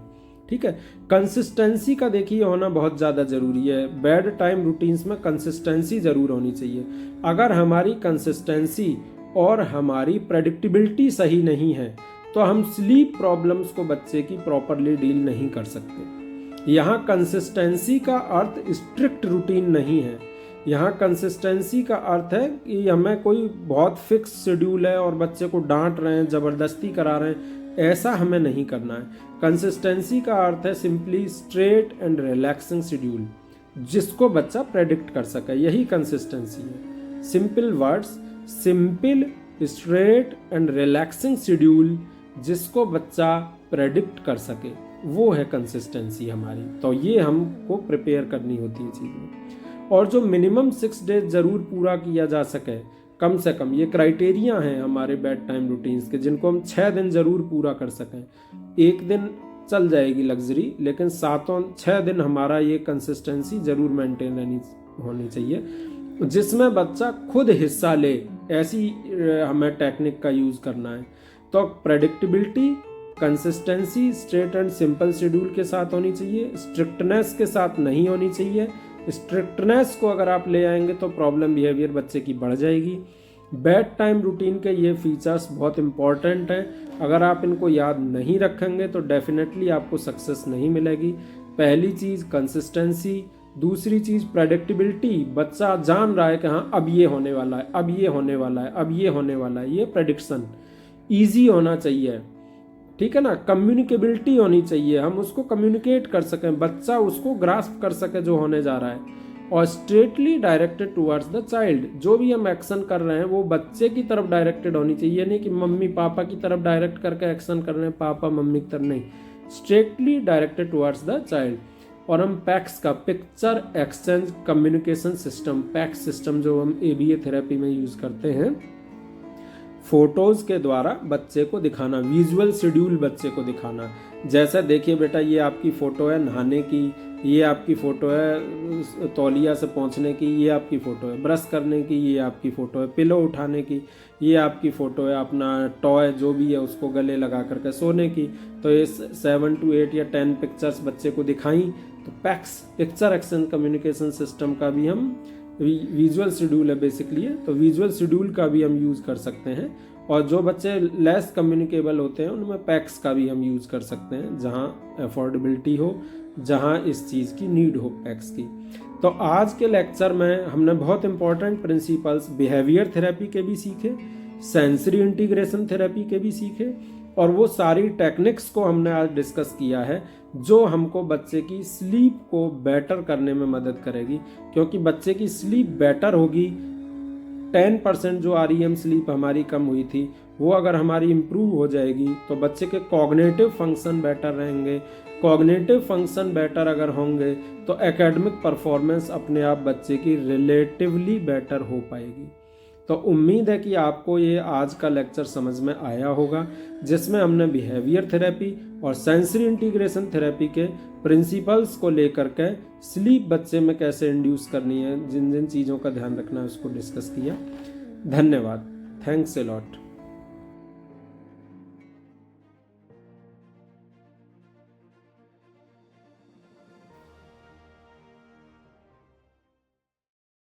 ठीक है, कंसिस्टेंसी का देखिए होना बहुत ज़्यादा ज़रूरी है। बेड टाइम रूटीन्स में कंसिस्टेंसी ज़रूर होनी चाहिए। अगर हमारी कंसिस्टेंसी और हमारी प्रेडिक्टेबिलिटी सही नहीं है तो हम स्लीप प्रॉब्लम्स को बच्चे की प्रॉपरली डील नहीं कर सकते। यहाँ कंसिस्टेंसी का अर्थ स्ट्रिक्ट रूटीन नहीं है। यहाँ कंसिस्टेंसी का अर्थ है कि हमें कोई बहुत फिक्स शेड्यूल है और बच्चे को डांट रहे हैं, ज़बरदस्ती करा रहे हैं, ऐसा हमें नहीं करना है। कंसिस्टेंसी का अर्थ है simply straight and relaxing schedule जिसको बच्चा प्रेडिक्ट कर सके, यही कंसिस्टेंसी है। Simple words, simple straight and relaxing schedule जिसको बच्चा प्रेडिक्ट कर सके, वो है कंसिस्टेंसी हमारी। तो ये हमको प्रिपेयर करनी होती है चीज़ें। और जो मिनिमम 6 डेज ज़रूर पूरा किया जा सके, कम से कम, ये क्राइटेरिया हैं हमारे बेड टाइम रूटीन्स के, जिनको हम 6 दिन ज़रूर पूरा कर सकें। एक दिन चल जाएगी लग्जरी, लेकिन 6 दिन हमारा ये कंसिस्टेंसी ज़रूर मेंटेन होनी चाहिए, जिसमें बच्चा खुद हिस्सा ले। ऐसी हमें टेक्निक का यूज़ करना है। तो predictability, consistency straight and simple schedule के साथ होनी चाहिए, स्ट्रिक्टनेस के साथ नहीं होनी चाहिए। स्ट्रिक्टनेस को अगर आप ले आएंगे तो प्रॉब्लम बिहेवियर बच्चे की बढ़ जाएगी। बेड टाइम रूटीन के ये फीचर्स बहुत इंपॉर्टेंट हैं। अगर आप इनको याद नहीं रखेंगे तो डेफिनेटली आपको सक्सेस नहीं मिलेगी। पहली चीज़ कंसिस्टेंसी, दूसरी चीज़ प्रेडिक्टेबिलिटी, बच्चा जान रहा है कि हाँ अब ये होने वाला है, अब ये होने वाला है, अब ये होने वाला है, ये प्रेडिक्शन ईजी होना चाहिए। ठीक है ना, कम्युनिकेबिलिटी होनी चाहिए, हम उसको कम्युनिकेट कर सकें, बच्चा उसको ग्रास्प कर सके जो होने जा रहा है। और straightly directed towards the child, जो भी हम एक्शन कर रहे हैं वो बच्चे की तरफ डायरेक्टेड होनी चाहिए, नहीं कि मम्मी पापा की तरफ डायरेक्ट करके एक्शन कर रहे हैं, पापा मम्मी की तरफ नहीं, straightly directed towards the child. और हम पैक्स का, picture exchange communication system, PACS system जो हम ABA थेरेपी में यूज़ करते हैं, फोटोज़ के द्वारा बच्चे को दिखाना, विजुअल शेड्यूल बच्चे को दिखाना। जैसे देखिए बेटा, ये आपकी फ़ोटो है नहाने की, ये आपकी फ़ोटो है तौलिया से पहुंचने की, ये आपकी फ़ोटो है ब्रश करने की, ये आपकी फ़ोटो है पिलो उठाने की, ये आपकी फ़ोटो है अपना टॉय जो भी है उसको गले लगा करके सोने की। तो ये 7 to 8 या 10 पिक्चर्स बच्चे को दिखाई। तो PACS, picture exchange communication system का भी हम, विजुअल शेड्यूल है बेसिकली है, तो विजुअल शेड्यूल का भी हम यूज़ कर सकते हैं। और जो बच्चे लेस कम्युनिकेबल होते हैं उनमें पैक्स का भी हम यूज़ कर सकते हैं, जहाँ अफोर्डेबिलिटी हो, जहाँ इस चीज़ की नीड हो पैक्स की। तो आज के लेक्चर में हमने बहुत इंपॉर्टेंट प्रिंसिपल्स बिहेवियर थेरेपी के भी सीखे, सेंसरी इंटीग्रेशन थेरेपी के भी सीखे, और वो सारी टेक्निक्स को हमने आज डिस्कस किया है जो हमको बच्चे की स्लीप को बेटर करने में मदद करेगी। क्योंकि बच्चे की स्लीप बेटर होगी, 10% जो REM स्लीप हमारी कम हुई थी वो अगर हमारी इम्प्रूव हो जाएगी तो बच्चे के कॉग्निटिव फंक्शन बेटर रहेंगे। कॉग्निटिव फंक्शन बेटर अगर होंगे तो एकेडमिक परफॉर्मेंस अपने आप बच्चे की रिलेटिवली बेटर हो पाएगी। तो उम्मीद है कि आपको ये आज का लेक्चर समझ में आया होगा, जिसमें हमने बिहेवियर थेरेपी और सेंसरी इंटीग्रेशन थेरेपी के प्रिंसिपल्स को लेकर के स्लीप बच्चे में कैसे इंड्यूस करनी है, जिन जिन चीज़ों का ध्यान रखना है उसको डिस्कस किया। धन्यवाद। Thanks a lot.